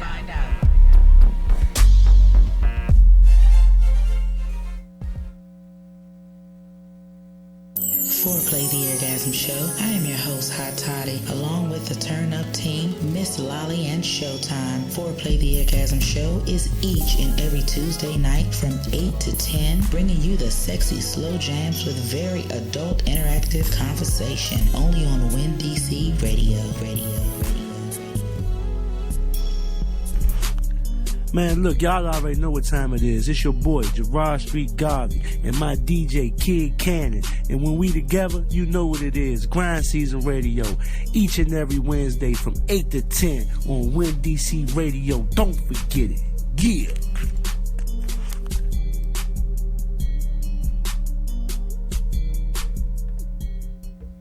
Foreplay the Orgasm Show. I am your host, Hot Toddy, along with the Turn Up team, Miss Lolly and Showtime. Foreplay the Orgasm Show is each and every Tuesday night from 8 to 10, bringing you the sexy slow jams with very adult interactive conversation, only on Win DC Radio. Man, look, y'all already know what time it is. It's your boy, Gerard Street Garvey, and my DJ, Kid Cannon. And when we together, you know what it is. Grind Season Radio, each and every Wednesday from 8 to 10 on Win DC Radio. Don't forget it. Yeah.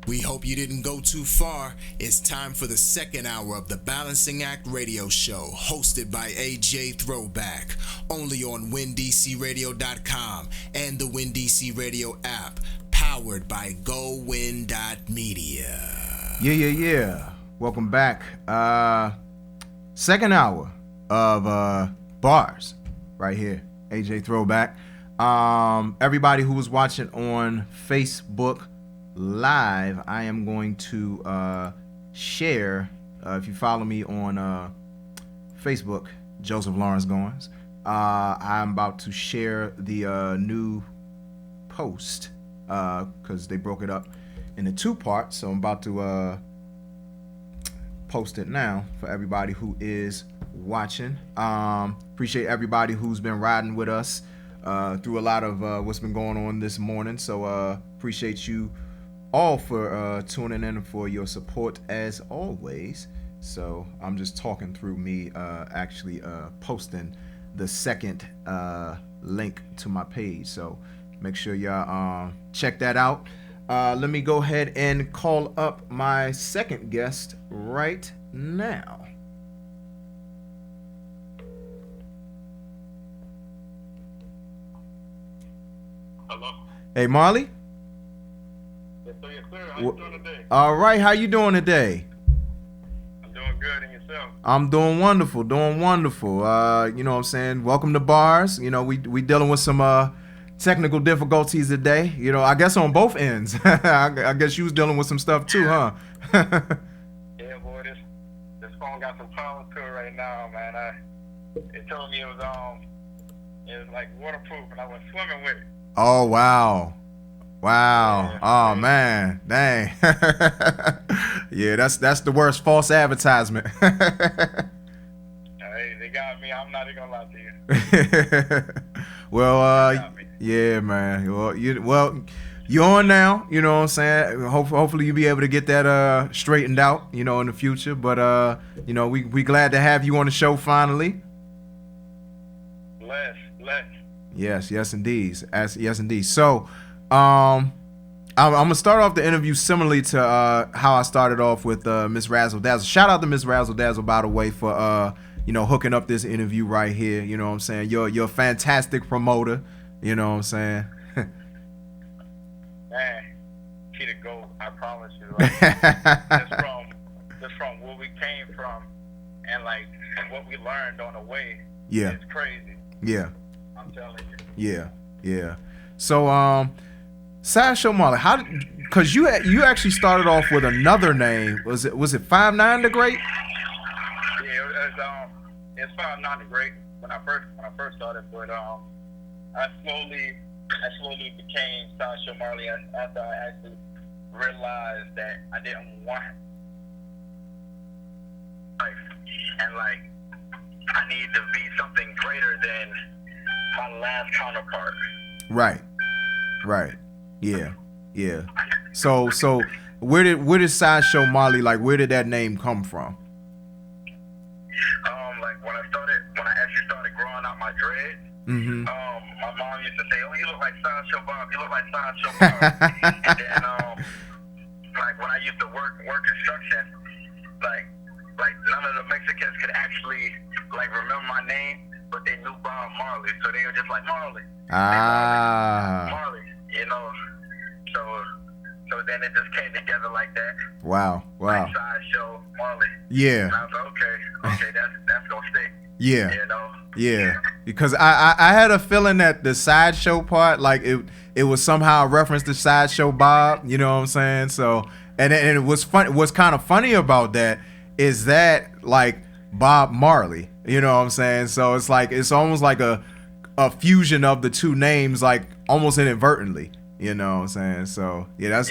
We hope you didn't go too far. It's time for the second hour of the Balancing Act Radio Show, hosted by AJ Throwback, only on WinDCRadio.com and the WinDC Radio app, powered by GoWin.media. Yeah. Welcome back. Second hour of bars right here. AJ Throwback. Everybody who was watching on Facebook Live, I am going to share, if you follow me on Facebook, Joseph Lawrence Goins, I'm about to share the new post because they broke it up into two parts, so I'm about to post it now for everybody who is watching. Appreciate everybody who's been riding with us through a lot of what's been going on this morning, so appreciate you all for tuning in and for your support as always. So I'm just talking through me actually posting the second link to my page, so make sure y'all check that out. Let me go ahead and call up my second guest right now. Hello. Hey, Marley. Yes, sir. How you doing today? All right, how you doing today? I'm doing good, and yourself? I'm doing wonderful. You know what I'm saying? Welcome to Bars. You know, we dealing with some technical difficulties today. You know, I guess on both ends. I guess you was dealing with some stuff too, huh? Yeah, boy, this phone got some problems to it right now, man. It told me it was like waterproof, and I went swimming with it. Oh, wow. Yeah. Oh, man. Dang. Yeah, that's the worst false advertisement. Hey, they got me. I'm not even gonna lie to you. Well, yeah, man. Well, you're on now. You know what I'm saying? Hopefully you'll be able to get that straightened out, you know, in the future. But you know, we glad to have you on the show finally. Bless. Yes, indeed. Yes, indeed. So, I'm gonna start off the interview similarly to how I started off with Miss Razzle Dazzle. Shout out to Miss Razzle Dazzle, by the way, for you know, hooking up this interview right here. You know what I'm saying? You're a fantastic promoter. You know what I'm saying? Man, she the GOAT, I promise you. Like, just from where we came from and like what we learned on the way. Yeah. It's crazy. Yeah. I'm telling you. Yeah. So Sideshow Marley, cause you actually started off with another name. Was it 5'9" the Great? Yeah, it's 5'9" the Great when I first started, but I slowly became Sideshow Marley after I actually realized that I didn't want life, and like I need to be something greater than my last counterpart. Right. Yeah. So where did Sideshow Marley, like, where did that name come from? Like when I actually started growing out my dreads. Mm-hmm. My mom used to say, "Oh, you look like Sideshow Bob. You look like Sideshow Bob." And then, like when I used to work construction, like none of the Mexicans could actually like remember my name, but they knew Bob Marley, so they were just like Marley. Marley, you know. So then it just came together like that. Wow. Like Sideshow Marley. Yeah. And I was like, okay, that's gonna stick. Yeah. You know. Yeah, because I had a feeling that the sideshow part, like it was somehow a reference to Sideshow Bob, you know what I'm saying? So and it was fun. What's kind of funny about that is that like Bob Marley, you know what I'm saying? So it's like it's almost like a fusion of the two names, like almost inadvertently, you know what I'm saying? So yeah,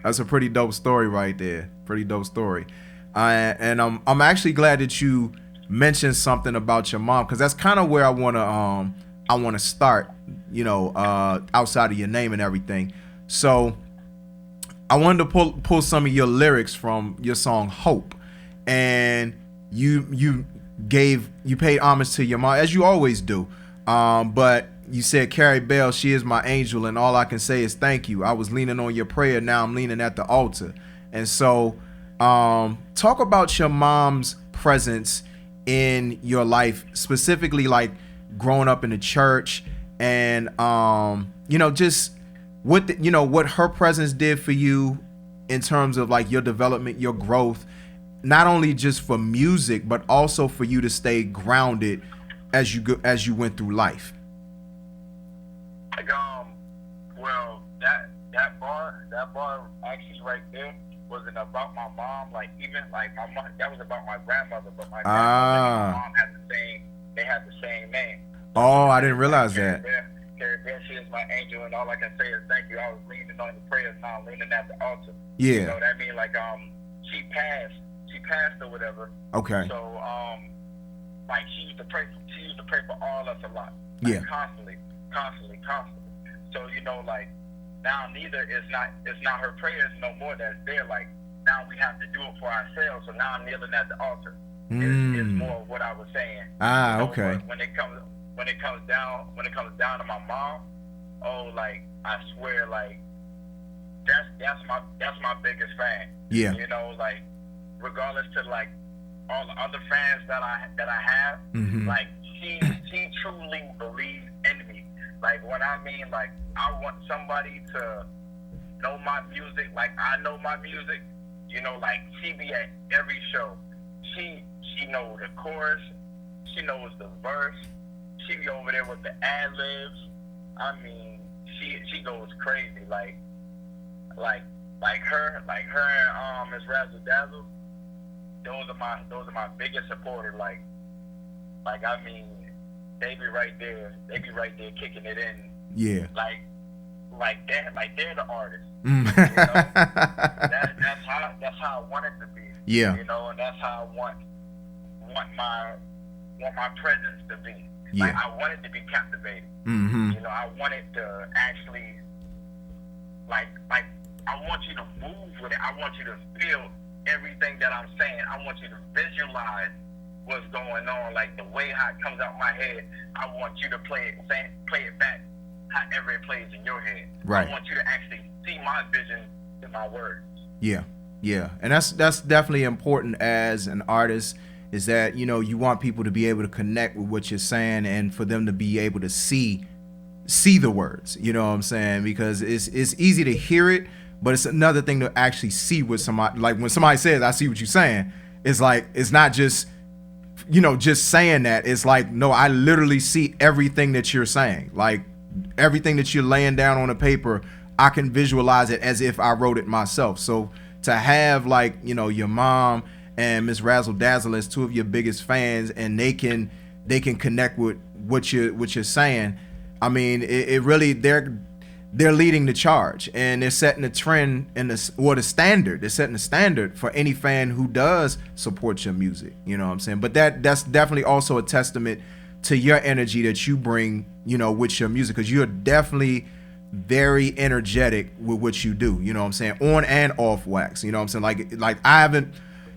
that's a pretty dope story right there. Pretty dope story. And I'm actually glad that you mention something about your mom, because that's kind of where I want to start, you know, outside of your name and everything. So I wanted to pull some of your lyrics from your song Hope, and you paid homage to your mom, as you always do, but you said, Carrie Bell, she is my angel, and all I can say is thank you. I was leaning on your prayer, now I'm leaning at the altar. And so talk about your mom's presence in your life, specifically like growing up in the church, and you know, just what her presence did for you in terms of like your development, your growth, not only just for music but also for you to stay grounded as you went through life. Like well, that bar actually right there wasn't about my mom. Like even like my mom, that was about my grandmother, but my grandmother and my mom had the same name. Oh, I didn't realize that. Carrie Bell, she is my angel, and all I can say is thank you. I was leaning on the prayers, now I'm leaning at the altar. Yeah. You know what I mean? Like she passed or whatever. Okay. So like she used to pray for all of us a lot. Like, yeah. Constantly. So you know, like now it's not her prayers no more that's there. Like now we have to do it for ourselves. So now I'm kneeling at the altar. Is more of what I was saying. Okay. But when it comes down to my mom, oh, like I swear, like that's my biggest fan. Yeah. You know, like regardless to like all the other fans that I have, like she truly believes in me. Like when I mean like I want somebody to know my music like I know my music, you know, like she be at every show. She knows the chorus, she knows the verse, she be over there with the ad-libs. I mean, she goes crazy. Like her and Miss Razzle Dazzle, those are my biggest supporters. Like I mean, they be right there kicking it in. Yeah. Like they're the artists. Mm. You know? that's how I want it to be. Yeah. You know, and that's how I want my presence to be. Yeah. Like I want it to be captivating. Mm-hmm. You know, I want it to actually like I want you to move with it. I want you to feel everything that I'm saying. I want you to visualize what's going on, like the way how it comes out my head. I want you to play it back however it plays in your head. Right. I want you to actually see my vision in my words. Yeah, and that's definitely important as an artist, is that, you know, you want people to be able to connect with what you're saying and for them to be able to see the words, you know what I'm saying? Because it's easy to hear it, but it's another thing to actually see what somebody, like when somebody says, I see what you're saying, it's like, it's not just, you know, just saying that. It's like, no, I literally see everything that you're saying. Like everything that you're laying down on a paper, I can visualize it as if I wrote it myself. So to have, like, you know, your mom and Miss Razzle Dazzle as two of your biggest fans, and they can connect with what you're saying, I mean, it really, they're leading the charge, and they're setting the trend and the standard. They're setting the standard for any fan who does support your music. You know what I'm saying? But that's definitely also a testament to your energy that you bring, you know, with your music, because you're definitely very energetic with what you do. You know what I'm saying? On and off wax. You know what I'm saying? Like I haven't,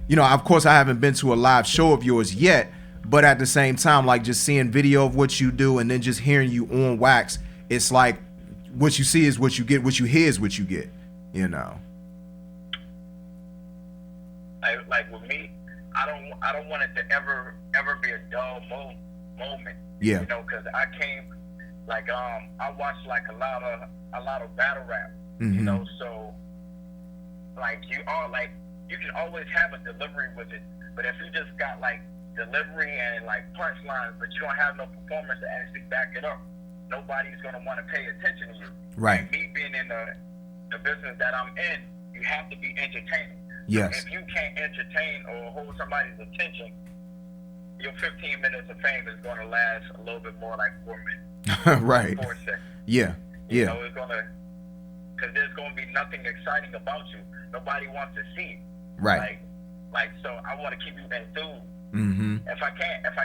you know, of course I haven't been to a live show of yours yet, but at the same time, like just seeing video of what you do and then just hearing you on wax, it's like what you see is what you get, what you hear is what you get, you know. Like with me, I don't want it to ever be a dull moment. Yeah. You know, because I came, like, I watched like a lot of battle rap. Mm-hmm. You know, so like you can always have a delivery with it, but if you just got like delivery and like punchlines, but you don't have no performance to actually back it up, nobody's gonna want to pay attention to you. Right. Like me being in the business that I'm in, you have to be entertaining. Yes. So if you can't entertain or hold somebody's attention, your 15 minutes of fame is gonna last a little bit more like 4 minutes. Right. 4 seconds. Yeah. You know, it's gonna, because there's gonna be nothing exciting about you. Nobody wants to see it. Right. Like so, I want to keep you enthused. Mm-hmm. If I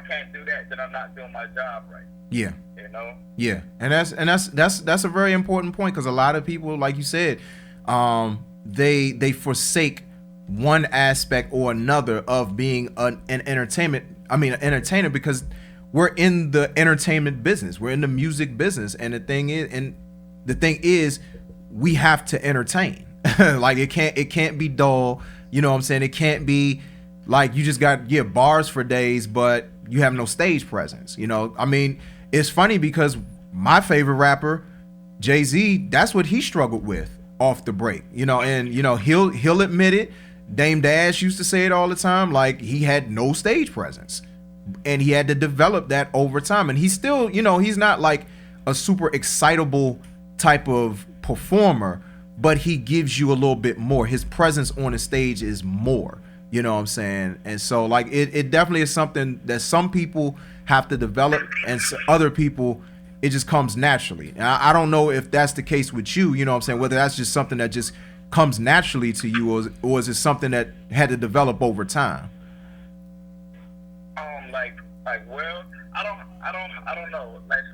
can't do that, then I'm not doing my job right. Yeah. You know. Yeah, and that's a very important point, because a lot of people, like you said, they forsake one aspect or another of being an entertainer, because we're in the entertainment business, we're in the music business, and the thing is, we have to entertain. Like it can't be dull. You know what I'm saying? It can't be like you just got bars for days, but you have no stage presence. You know, I mean, it's funny because my favorite rapper, Jay-Z, that's what he struggled with off the break. You know, and you know he'll admit it. Dame Dash used to say it all the time. Like he had no stage presence, and he had to develop that over time. And he's still, you know, he's not like a super excitable type of performer, but he gives you a little bit more. His presence on the stage is more, you know what I'm saying? And so like it definitely is something that some people have to develop, and other people, it just comes naturally. And I don't know if that's the case with you, you know what I'm saying? Whether that's just something that just comes naturally to you, or is it something that had to develop over time? Well, I don't know. Like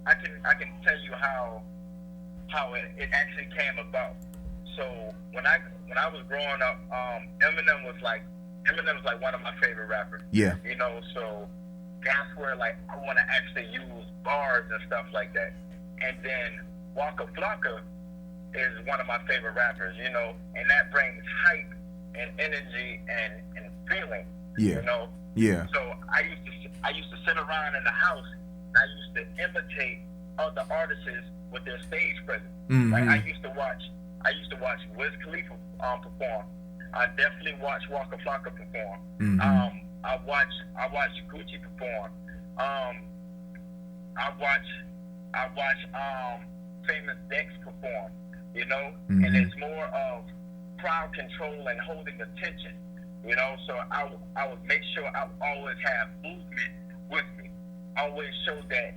I can tell you how it actually came about. So when I was growing up, Eminem was like one of my favorite rappers. Yeah. You know, so that's where like I want to actually use bars and stuff like that. And then Waka Flocka is one of my favorite rappers, you know, and that brings hype and energy and feeling. Yeah. You know. Yeah. So I used to sit around in the house and I used to imitate other artists with their stage presence. Mm-hmm. Like I used to watch Wiz Khalifa perform. I definitely watched Waka Flocka perform. Mm-hmm. I watched Gucci perform. I watch Famous Dex perform. You know, mm-hmm. and it's more of crowd control and holding attention. You know, so I would make sure I would always have movement with me. Always show that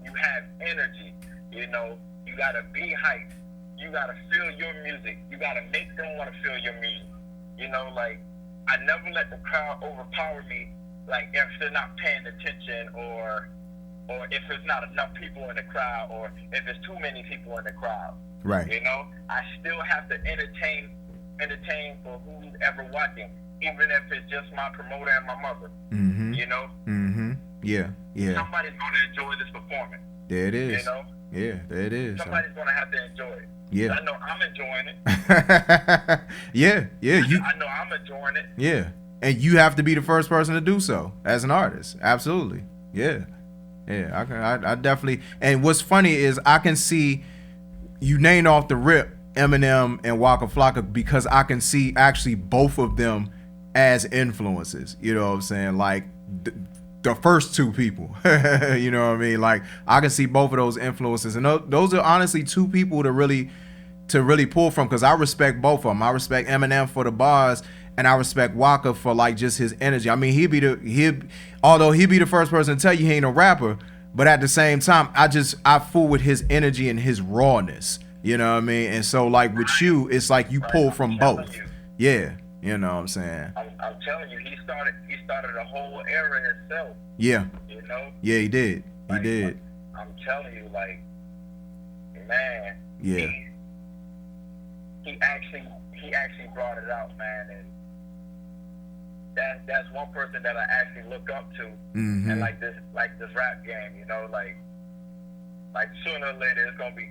you have energy. You know, you gotta be hyped. You gotta feel your music. You gotta make them want to feel your music. You know, like I never let the crowd overpower me. Like if they're not paying attention, or if there's not enough people in the crowd, or if there's too many people in the crowd. Right. You know, I still have to entertain for who's ever watching, even if it's just my promoter and my mother. Mm-hmm. You know. Mm-hmm. Yeah. Yeah. Somebody's gonna enjoy this performance. There it is. You know. Yeah. There it is. Somebody's gonna have to enjoy it. Yeah. I know I'm enjoying it. Yeah. Yeah. I know I'm enjoying it. Yeah. And you have to be the first person to do so as an artist. Absolutely. Yeah. Yeah. I definitely. And what's funny is I can see you named off the rip Eminem and Waka Flocka because I can see actually both of them as influences. You know what I'm saying? Like the first two people. You know what I mean? Like I can see both of those influences, and those are honestly two people to really pull from, because I respect both of them. I respect Eminem for the bars, and I respect Waka for like just his energy. I mean, although he'd be the first person to tell you he ain't a rapper, but at the same time, I fool with his energy and his rawness. You know what I mean? And so like with you, it's like you pull from both. Yeah, you know what I'm saying? I'm telling you, he started a whole era himself. Yeah. You know? Yeah, he did. He did. I'm telling you, like, man. Yeah. He actually brought it out, man, and that's one person that I actually look up to. Mm-hmm. And like this rap game, you know, like sooner or later it's gonna be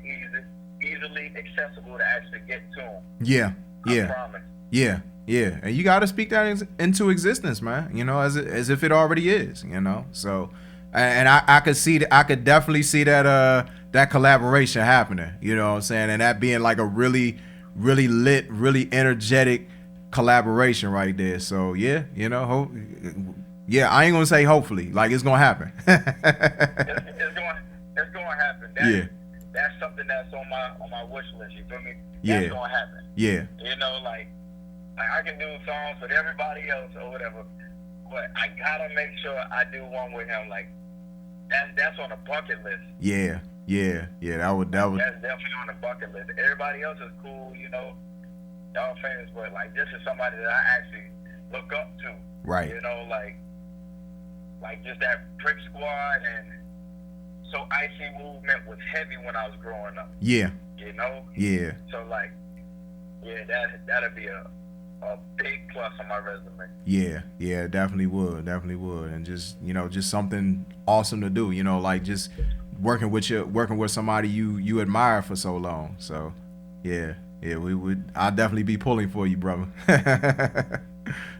easily accessible to actually get to him. Yeah. Yeah. I promise. Yeah. Yeah, and you got to speak that into existence, man. You know, as if it already is. You know, so, and I could see that. I could definitely see that that collaboration happening. You know what I'm saying, and that being like a really, really lit, really energetic collaboration right there. So yeah, you know, I ain't gonna say hopefully, like it's gonna happen. it's gonna happen. That's something that's on my wish list. You feel me? That's gonna happen. Yeah. You know, like I can do songs with everybody else or whatever, but I gotta make sure I do one with him. Like that's on the bucket list. Yeah. That would. That's definitely on the bucket list. Everybody else is cool, you know, y'all famous, but like this is somebody that I actually look up to. Right. You know, like just that Brick Squad and So Icy movement was heavy when I was growing up. Yeah. You know. Yeah. So like, yeah, that'd be a big plus on my resume. Yeah, definitely would, and just, you know, just something awesome to do, you know, like just working with somebody you admire for so long. So, yeah, I'll definitely be pulling for you, brother.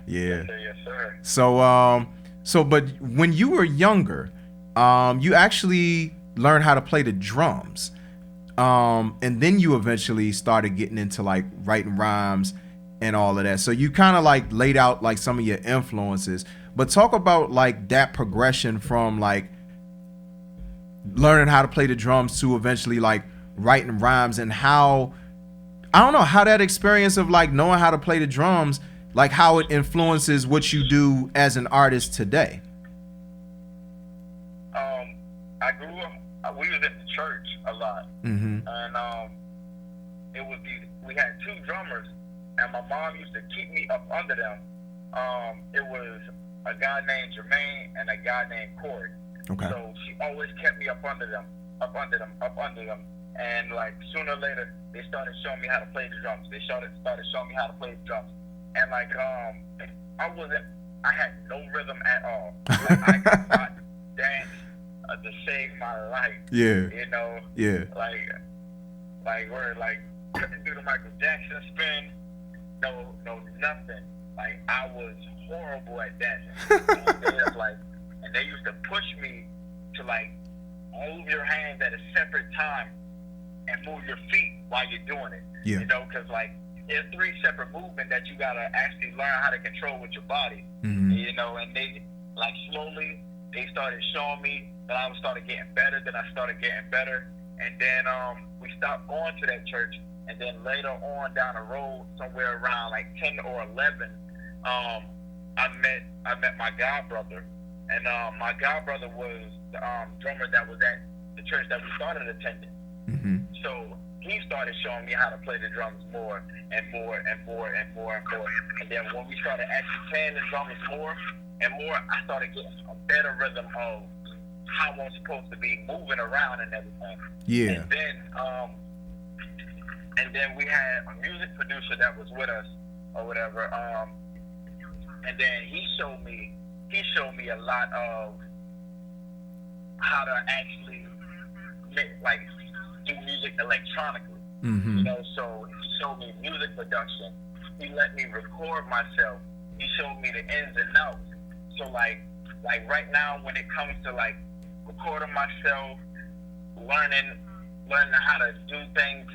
Yeah. Yes, sir. So, but when you were younger, you actually learned how to play the drums, and then you eventually started getting into like writing rhymes and all of that. So you kind of like laid out like some of your influences, but talk about like that progression from like learning how to play the drums to eventually like writing rhymes, and how, I don't know, how that experience of like knowing how to play the drums, like how it influences what you do as an artist today. I grew up, we was at the church a lot. Mm-hmm. And we had two drummers, and my mom used to keep me up under them. It was a guy named Jermaine and a guy named Corey. Okay. So she always kept me up under them. And like sooner or later, they started showing me how to play the drums. They started showing me how to play the drums. And like, I had no rhythm at all. Like, I could not dance to save my life. Yeah. You know. Yeah. Like we're like couldn't do the Michael Jackson spin. No, nothing. Like I was horrible at dancing. And they used to push me to like move your hands at a separate time and move your feet while you're doing it. Yeah. You know, because like there's three separate movements that you gotta actually learn how to control with your body. Mm-hmm. You know, and they like slowly they started showing me that I started getting better. Then I started getting better, and then we stopped going to that church. And then later on down the road, somewhere around like 10 or 11, I met my god brother, and my god brother was the drummer that was at the church that we started attending. Mm-hmm. So he started showing me how to play the drums more and more and more and more and more. And then when we started actually playing the drums more and more, I started getting a better rhythm of how I'm supposed to be moving around and everything. Yeah. And then And then we had a music producer that was with us or whatever. And then he showed me a lot of how to actually do music electronically. Mm-hmm. You know, so he showed me music production. He let me record myself. He showed me the ins and outs. So like right now, when it comes to like recording myself, learning how to do things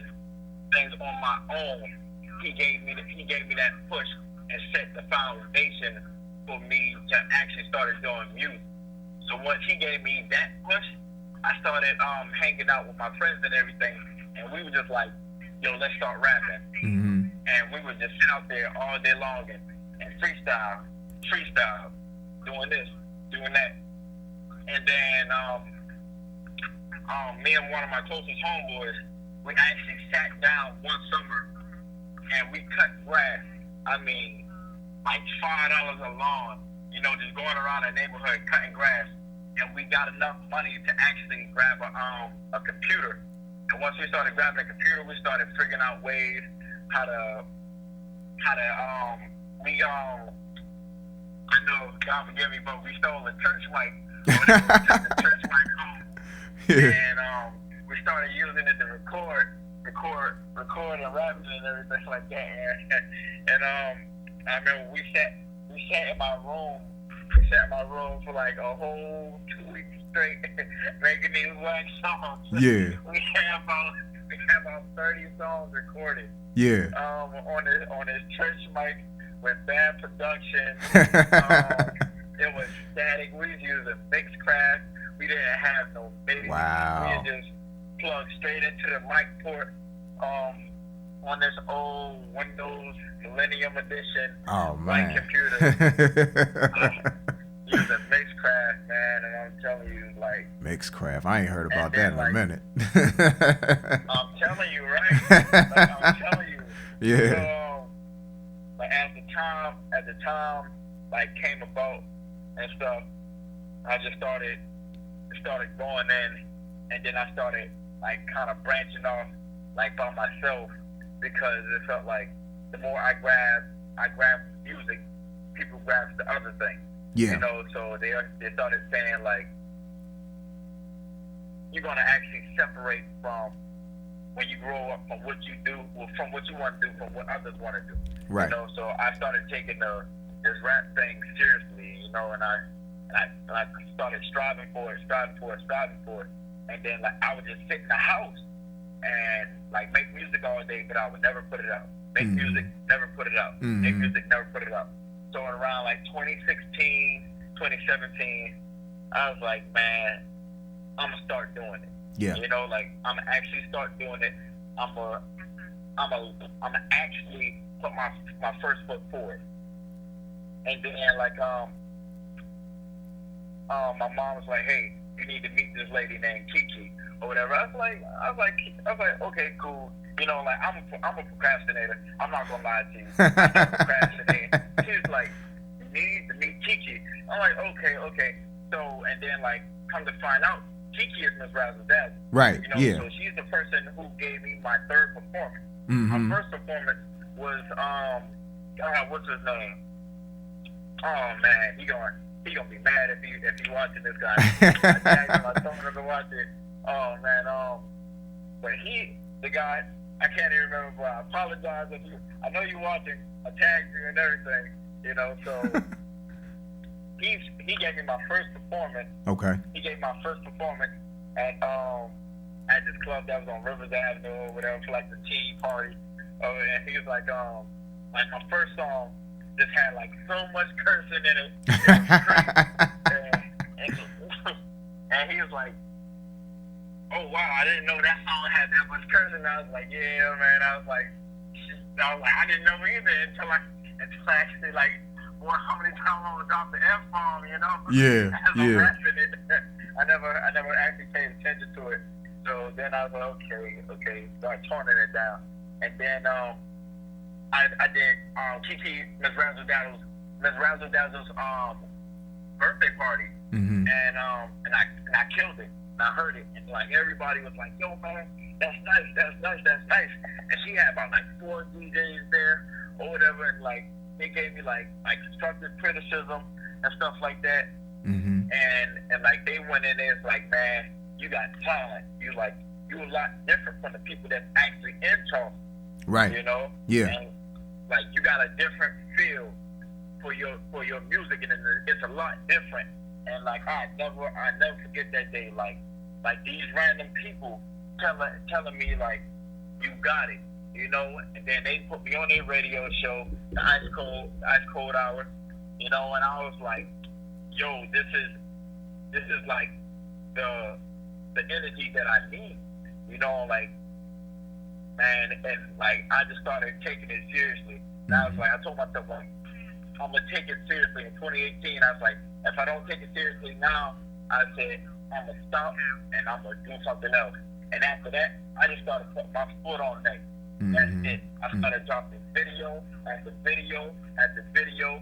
on my own, he gave me that push and set the foundation for me to actually start doing music. So once he gave me that push, I started hanging out with my friends and everything, and we were just like, yo, let's start rapping. Mm-hmm. And we would just sit out there all day long and freestyle, doing this, doing that. And then me and one of my closest homeboys, we actually sat down one summer and we cut grass. I mean, like $5 a lawn, you know, just going around the neighborhood cutting grass. And we got enough money to actually grab a computer. And once we started grabbing a computer, we started figuring out ways how to I know, God forgive me, but we stole a church mic. We took the church mic home. Yeah. And we started using it to record and rapping and everything like that. And I remember we sat in my room. We sat in my room for like a whole 2 weeks straight making these wax songs. Yeah. We have about 30 songs recorded. Yeah. On his church mic with bad production. It was static. We was using Mixcraft. We didn't have no bass. Wow. We just plugged straight into the mic port on this old Windows Millennium Edition mic computer. Using Mixcraft, man, and I'm telling you, like... Mixcraft. I ain't heard about that in a minute. I'm telling you, right? I'm telling you. Yeah. So, like, at the time, like, came about and stuff, I just started going in, and then I started, like, kind of branching off, like, by myself, because it felt like the more I grabbed music, people grabbed the other thing. Yeah. You know, so they started saying, like, you're going to actually separate from when you grow up from what you do, from what you want to do, from what others want to do. Right. You know, so I started taking this rap thing seriously, you know, and I started striving for it. And then, like, I would just sit in the house and, like, make music all day, but I would never put it out. Make music, never put it out. Make music, never put it out. So around like 2016, 2017, I was like, man, I'm gonna start doing it. Yeah. You know, like I'm gonna actually start doing it. I'm gonna actually put my first foot forward. And then like my mom was like, hey, you need to meet this lady named Kiki or whatever. I was like, okay, cool. You know, like I'm a procrastinator. I'm not gonna lie to you. I'm procrastinating. She's like, you need to meet Kiki. I'm like, okay. So, and then like, come to find out, Kiki is Miss Razzle Dazzle. Right. You know, Yeah. so she's the person who gave me my third performance. Mm-hmm. My first performance was God, what's his name? Oh man, he gonna be mad if he watching this guy. I tagged him. I told him to watch it. Oh man, but the guy. I can't even remember, but I apologize if you. I know you're watching. I tagged you and everything, you know. So he gave me my first performance. Okay. He gave me my first performance at this club that was on Rivers Avenue or whatever for like the teen party. And he was like my first song just had like so much cursing in it. It was great. And he was like, oh wow, I didn't know that song had that much cursing. I was like, yeah, man. I was like, I didn't know either until I actually like, boy, how many times I would drop the F-bomb, you know? Yeah, As I'm rapping it. I never actually paid attention to it. So then I was like, okay, start toning it down. And then I did Kiki, Miss Razzle Dazzle's birthday party, and I killed it. I heard it, and like everybody was like, "Yo, man, that's nice. And she had about like 4 DJs there or whatever, and like they gave me like constructive criticism and stuff like that. Mm-hmm. And like they went in there, it's like, man, you got talent. You a lot different from the people that's actually in Charleston. Right. You know? Yeah. And like you got a different feel for your music, and it's a lot different. And like I never forget that day. Like these random people telling me like, you got it, you know. And then they put me on their radio show, the Ice Cold Hour, you know. And I was like, yo, this is like the energy that I need, you know. Like, man, and like I just started taking it seriously. And I was like, I told myself, like, I'm gonna take it seriously. In 2018, I was like, if I don't take it seriously now, I said I'm gonna stop and I'm gonna do something else. And after that, I just started putting my foot on next. That's it. I started dropping video after video after video,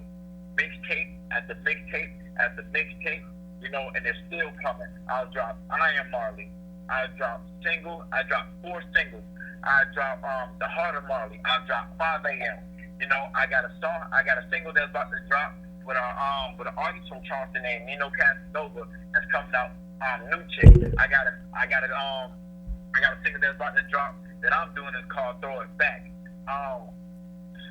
mixtape after mixtape after mixtape, you know. And they're still coming. I'll drop I Am Marley. I drop single. I drop 4 singles. I drop The Heart of Marley. I drop 5 a.m. You know, I got a song. I got a single that's about to drop with an artist from Charleston named Nino Casanova that's coming out. New Chick. I got a single that's about to drop that I'm doing is called Throw It Back.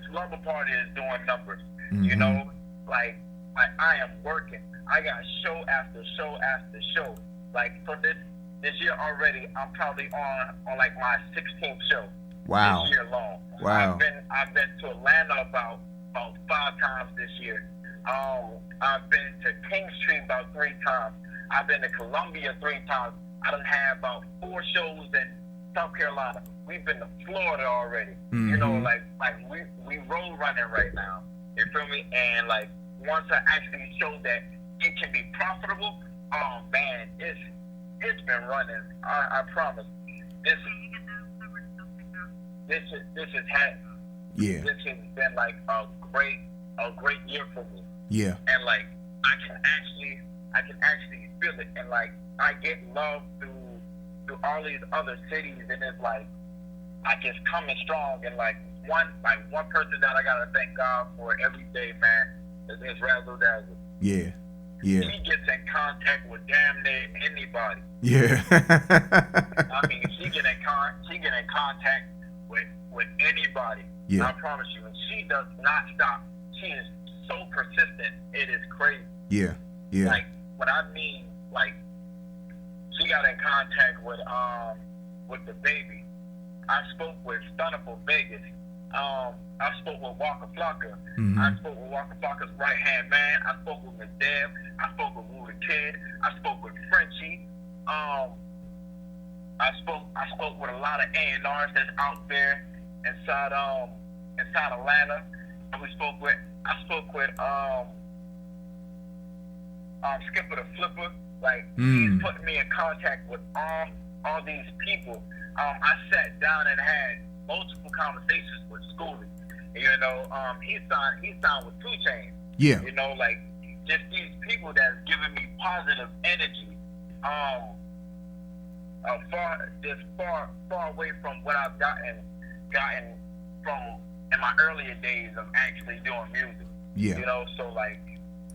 Slumber Party is doing numbers. You know, like I am working. I got show after show after show. Like for this year already, I'm probably on like my 16th show. Wow. This year long. Wow. I've been to Atlanta about 5 times this year. I've been to Kingstree about 3 times. I've been to Columbia 3 times. I done had about 4 shows in South Carolina. We've been to Florida already. You know, like we road running right now. You feel me? And like once I actually showed that it can be profitable, oh man, it's been running. I promise. This has been like a great year for me. Yeah. And like I can actually feel it, and like I get love through all these other cities, and it's like it's coming strong. And like one person that I gotta thank God for every day, man, is Razzle Dazzle. Yeah. Yeah. He gets in contact with damn near anybody. Yeah. I mean, she get in contact with anybody. Yeah. I promise you, and she does not stop. She is so persistent. It is crazy. Yeah. Yeah. Like what I mean, like she got in contact with the baby. I spoke with Stunner for Vegas. I spoke with Waka Flocka. I spoke with Waka Flocka's right hand man. I spoke with Miss Deb. I spoke with Woo the Kid. I spoke with Frenchie. I spoke with a lot of A&Rs that's out there inside Atlanta. And I spoke with Skipper the Flipper. Like he's putting me in contact with all these people. I sat down and had multiple conversations with Schoolie. You know, he signed with 2 Chainz. Yeah. You know, like just these people that's giving me positive energy. Far away from what I've gotten from in my earlier days of actually doing music. Yeah. You know, so like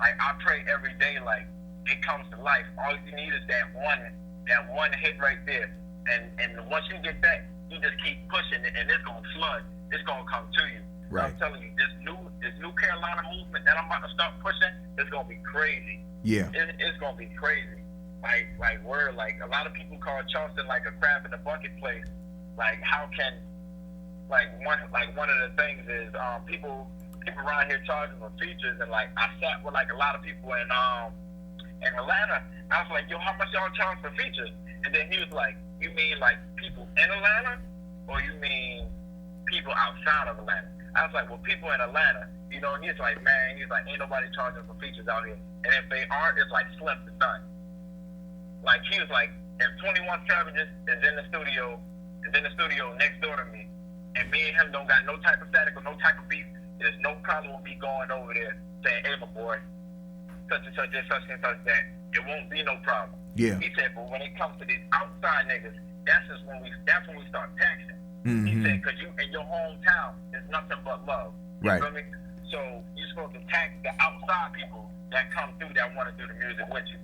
I pray every day, like it comes to life. All you need is that one hit right there. And once you get that, you just keep pushing it, and it's gonna flood. It's gonna come to you. Right. I'm telling you, this new Carolina movement that I'm about to start pushing is gonna be crazy. Yeah. It's gonna be crazy. Like a lot of people call Charleston like a crab in a bucket place. Like how can one of the things is people around here charging for features, and like I sat with like a lot of people in Atlanta. I was like, yo, how much y'all charge for features? And then he was like, you mean like people in Atlanta, or you mean people outside of Atlanta? I was like, well, people in Atlanta, you know. And he's like, man, ain't nobody charging for features out here. And if they are, it's like slim to none. Like he was like, if 21 Savages is in the studio next door to me, and me and him don't got no type of static or no type of beef, there's no problem with me going over there saying, hey, my boy, such and such and such and such that. It won't be no problem. Yeah. He said, but when it comes to these outside niggas, that's when we start texting. Mm-hmm. He said, because you in your hometown, it's nothing but love. You Right. feel me? So you're supposed to tax the outside people that come through that want to do the music with you.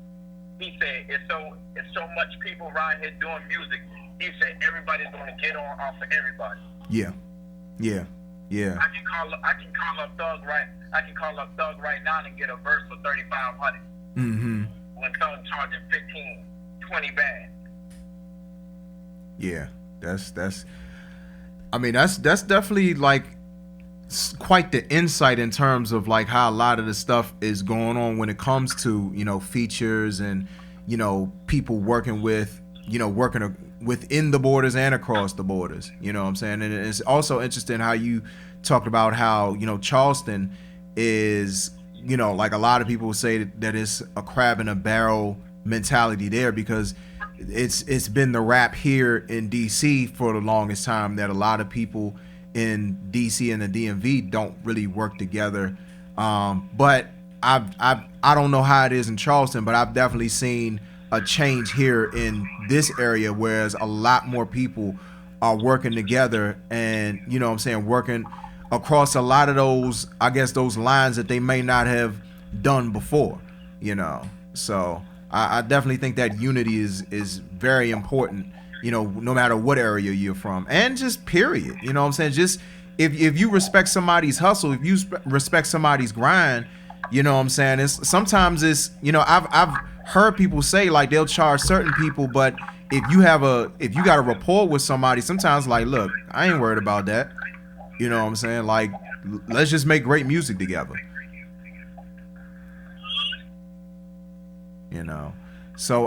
He said, it's so much people around here doing music. He said everybody's going to get on off of everybody. Yeah. I can call up Thug right now and get a verse for $3,500. Mm-hmm. When someone's charging 15, 20 bands. Yeah, that's definitely like quite the insight in terms of like how a lot of the stuff is going on when it comes to, you know, features and, you know, people working with, you know, working within the borders and across the borders, you know what I'm saying? And it's also interesting how you talked about how, you know, Charleston is, you know, like a lot of people say that it's a crab in a barrel mentality there, because it's been the rap here in DC for the longest time that a lot of people in DC and the DMV don't really work together. But I don't know how it is in Charleston, but I've definitely seen a change here in this area, whereas a lot more people are working together and, you know what I'm saying, working across a lot of those, I guess, those lines that they may not have done before, you know. So I definitely think that unity is very important, you know, no matter what area you're from, and just period, you know what I'm saying? Just if you respect somebody's hustle, if you respect somebody's grind, you know what I'm saying? Sometimes it's, you know, I've heard people say like they'll charge certain people, but if you got a rapport with somebody, sometimes like, look, I ain't worried about that. You know what I'm saying? Like, let's just make great music together. You know. So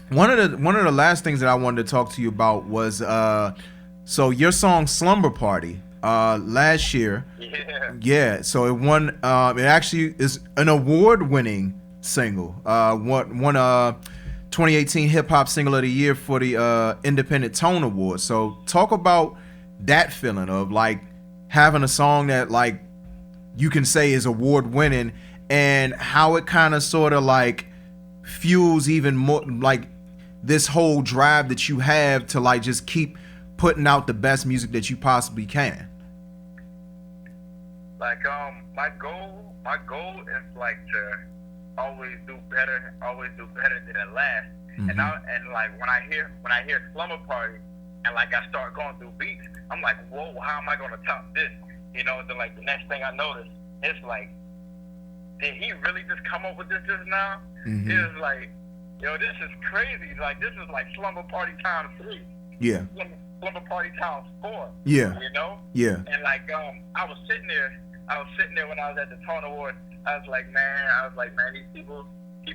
one of the last things that I wanted to talk to you about was so your song Slumber Party last year. Yeah, so it won it actually is an award-winning single. Won 2018 Hip Hop Single of the Year for the Independent Tone Award. So talk about that feeling of like having a song that like you can say is award-winning, and how it kind of sort of like fuels even more like this whole drive that you have to like just keep putting out the best music that you possibly can. Like my goal is like to always do better than the last. Mm-hmm. And like when I hear Slumber Party and like I start going through beats, I'm like, whoa, how am I gonna top this? You know, then like the next thing I notice, it's like, did he really just come up with this just now? Mm-hmm. It's like, yo, this is crazy. Like this is like Slumber Party times 3. Yeah. Slumber Party times 4. Yeah. You know? Yeah. And like I was sitting there when I was at the Tone Award. I was like, man, these people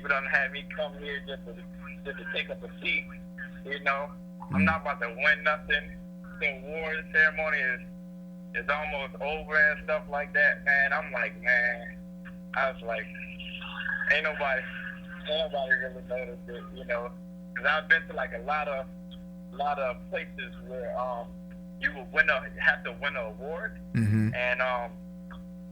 done had me come here just to take up a seat. You know, I'm not about to win nothing. The award ceremony is almost over and stuff like that, man. I'm like, man, I was like, ain't nobody really noticed it, you know, because I've been to like a lot of places where you would have to win an award, mm-hmm. and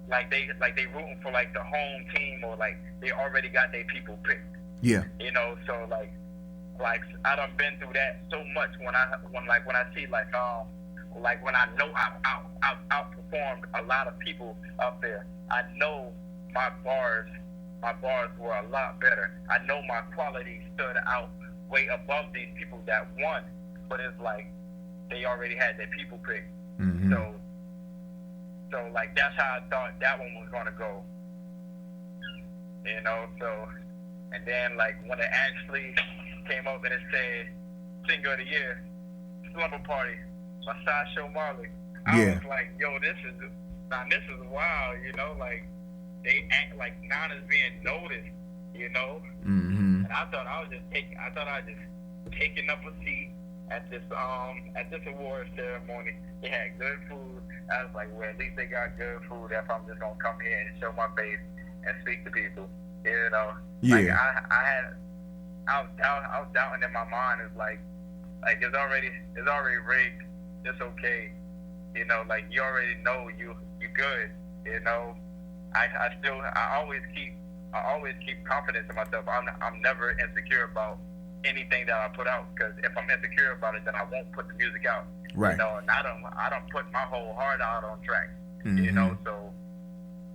like they rooting for like the home team, or like they already got their people picked. Yeah. You know, so like I done been through that so much when I see like when I know I've outperformed a lot of people up there. I know my bars were a lot better. I know my quality stood out way above these people that won, but it's like they already had their people picked. Mm-hmm. So like that's how I thought that one was gonna go. You know, so and then like when it actually came up and it said Single of the Year, Slumber Party by Sideshow Marley, I was like, yo, this is wild, you know, like they act like Nana's being noticed, you know. Mm-hmm. And I thought I was just taking up a seat at this award ceremony. They had good food. I was like, well, at least they got good food if I'm just gonna come here and show my face and speak to people, you know. Yeah. Like I was doubting in my mind. It's like it's already rigged. It's okay, you know. Like you already know you good, you know. I always keep confidence in myself. I'm never insecure about anything that I put out, because if I'm insecure about it, then I won't put the music out. Right. You know, and I don't put my whole heart out on track. Mm-hmm. You know, so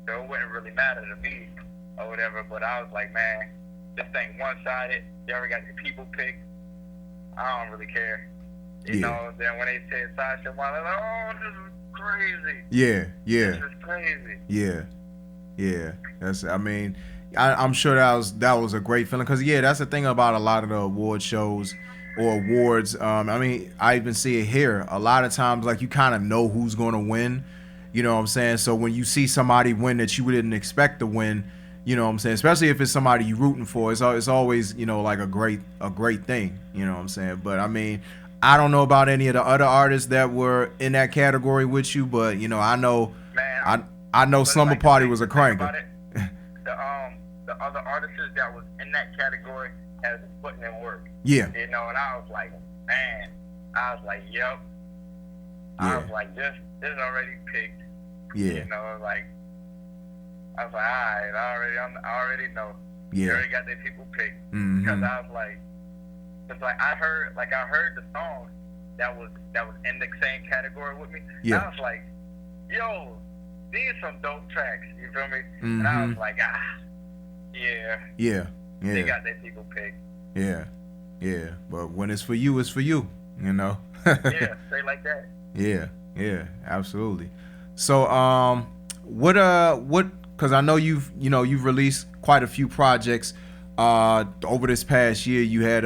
it wouldn't really matter to me or whatever. But I was like, man, this thing one-sided. They already got the people picked. I don't really care. You know. Then when they said Sideshow Marley, like, oh, this is crazy. Yeah. This is crazy. Yeah. That's. I mean, I'm sure that was a great feeling, because that's the thing about a lot of the award shows or awards. I mean, I even see it here. A lot of times, like, you kind of know who's going to win. You know what I'm saying? So when you see somebody win that you didn't expect to win, you know what I'm saying? Especially if it's somebody you're rooting for, it's always, you know, like a great thing. You know what I'm saying? But I mean, I don't know about any of the other artists that were in that category with you, but you know, I know, I know Slumber Party was a cranker. The other artists that was in that category has been putting in work. Yeah. You know, and I was like, man, yep. I was like, this already picked. Yeah. You know, like, I was like, all right, I already know. Yeah. You already got their people picked. Mm-hmm. Because I was like, I heard the song that was in the same category with me. Yeah. And I was like, yo, these some dope tracks. You feel me? Mm-hmm. And I was like, yeah. They got their people picked. Yeah. But when it's for you, it's for you. You know. Yeah, say like that. Yeah, absolutely. So, what? Because I know you've released quite a few projects over this past year. You had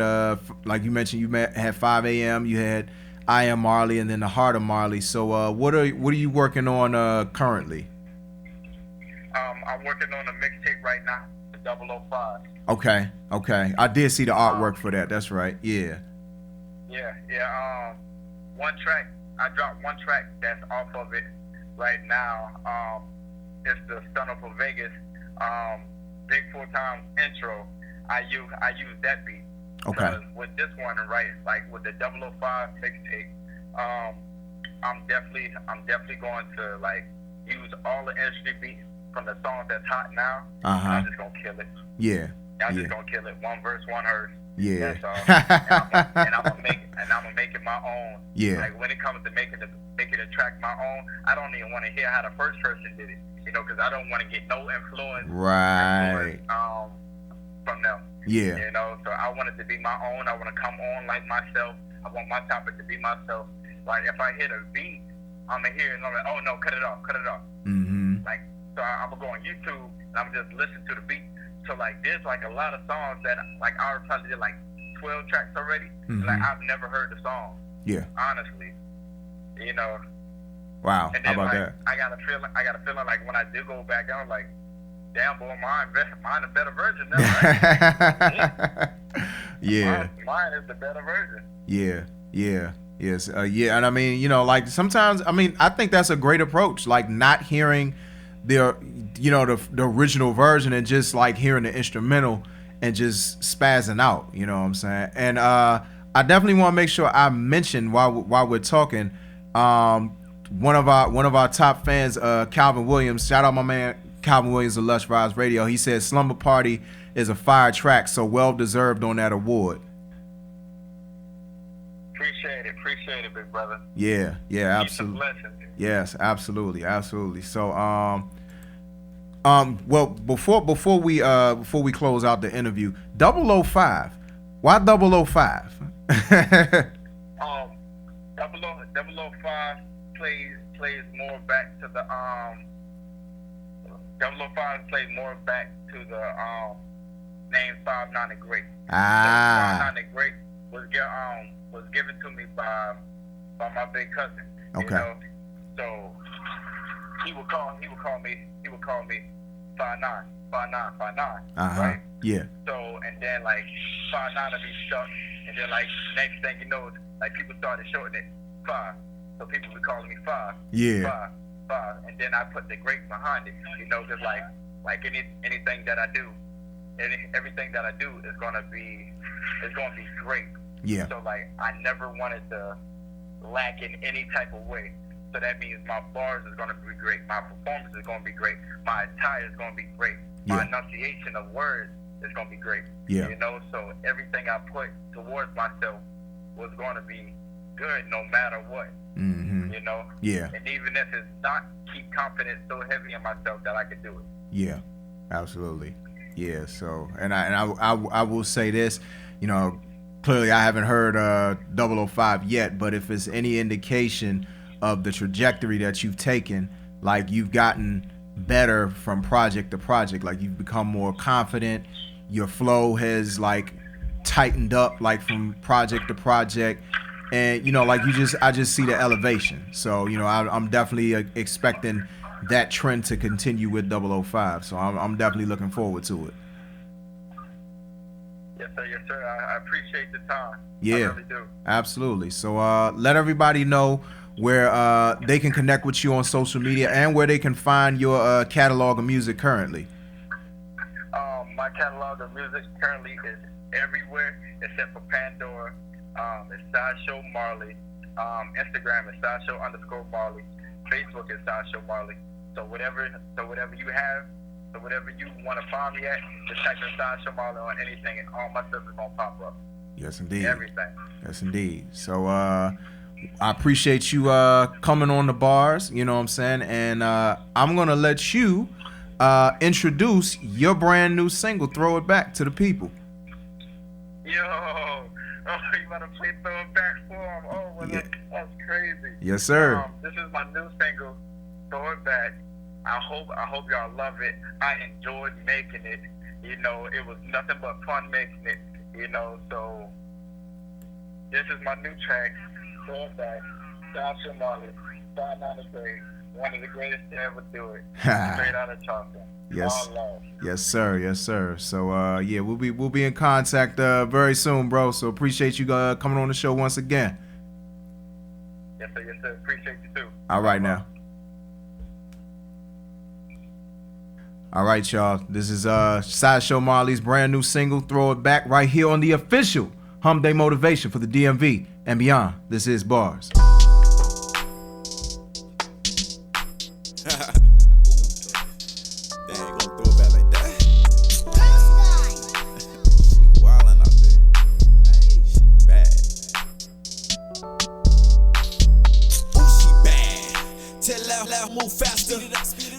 like you mentioned, you had 5 a.m. You had I Am Marley, and then The Heart of Marley. So, what are you working on currently? I'm working on a mixtape right now, the 005. Okay. I did see the artwork for that. That's right. Yeah. One track. I dropped one track that's off of it right now. It's the Stun Up for Vegas Big 4 Times intro. I use that beat. Okay. Because with this one, right, like with the 005 mixtape, I'm definitely going to like use all the industry beats from the songs that's hot now. Uh-huh. And I'm just gonna kill it. Yeah. I'm just gonna kill it. One verse, one verse. Yeah. That's all. and I'm gonna make it my own. Yeah. Like when it comes to making a track my own, I don't even want to hear how the first person did it. You know, because I don't want to get no influence. Right. From them. Yeah. You know, so I want it to be my own. I want to come on like myself. I want my topic to be myself. Like if I hit a beat, I'm gonna hear it and I'm like, oh no, cut it off. Mm-hmm. Like, so I'm gonna go on YouTube and I'm just listening to the beat. So like there's like a lot of songs that like I probably did like 12 tracks already. Mm-hmm. Like I've never heard the song. Yeah. Honestly. You know. Wow. And then, how about like, that? I got a feeling like when I do go back, I'm like, damn boy, mine a better version now, right? Yeah. Mine is the better version. Yeah. Yes. Yeah. And I mean, you know, like sometimes, I mean, I think that's a great approach. Like not hearing the original version and just like hearing the instrumental and just spazzing out. You know what I'm saying? And I definitely want to make sure I mention while we're talking, one of our top fans, Calvin Williams. Shout out my man Calvin Williams of Lush Vibes Radio. He said Slumber Party is a fire track, so well deserved on that award. Appreciate it, big brother. Yeah, absolutely. Yes, absolutely. So, well, before we close out the interview, 005. Why 005? 005 plays more back to the 005 plays more back to the name 5'9" and Great. 5'9" and Great was given to me by my big cousin. Okay. You know? So he would call me 5'9", right? Yeah. So and then like 5'9" would be stuck, and then like next thing you know, like people started shortening it 5. So people would be calling me 5. Yeah. 5. And then I put the Great behind it, you know, because like anything that I do, everything that I do is gonna be great. Yeah. So like I never wanted to lack in any type of way. So that means my bars is gonna be great, my performance is gonna be great, my attire is gonna be great, my enunciation of words it's gonna be great. Yeah. You know, so everything I put towards myself was gonna be good no matter what. Mm-hmm. You know. Yeah. And even if it's not, keep confidence so heavy in myself that I could do it. Yeah. Absolutely. Yeah. So, and I will say this, you know, clearly I haven't heard 005 yet, but if it's any indication of the trajectory that you've taken, like you've gotten better from project to project, like you've become more confident, your flow has like tightened up like from project to project, and you know, like I just see the elevation. So you know, I'm definitely expecting that trend to continue with 005. So I'm definitely looking forward to it. Yes sir. I appreciate the time. Yeah, I really do. Absolutely. So let everybody know where they can connect with you on social media and where they can find your catalog of music currently. My catalog of music currently is everywhere except for Pandora. It's Sideshow Marley. Instagram is Sideshow_Marley. Facebook is Sideshow Marley. So whatever you have, so whatever you want to find me at, just type in Sideshow Marley on anything, and all my stuff is gonna pop up. Yes, indeed. Everything. Yes, indeed. So I appreciate you coming on the bars. You know what I'm saying, and I'm gonna let you introduce your brand new single, "Throw It Back," to the people. Yo, you gotta play "Throw It Back" for him. Oh, well, Yeah. that's crazy. Yes, sir. This is my new single, "Throw It Back." I hope y'all love it. I enjoyed making it. You know, it was nothing but fun making it. You know, so this is my new track, "Throw It Back." Sideshow Marley, 593, one of the greatest to ever do it. Straight out of Charleston. Yes. All love. Yes, sir. Yes, sir. So yeah, we'll be in contact very soon, bro. So appreciate you coming on the show once again. Yes, sir. Appreciate you too. All right now. All right, y'all. This is Sideshow Marley's brand new single, "Throw It Back," right here on the official Hum Day Motivation for the DMV and beyond. This is Bars. Move faster,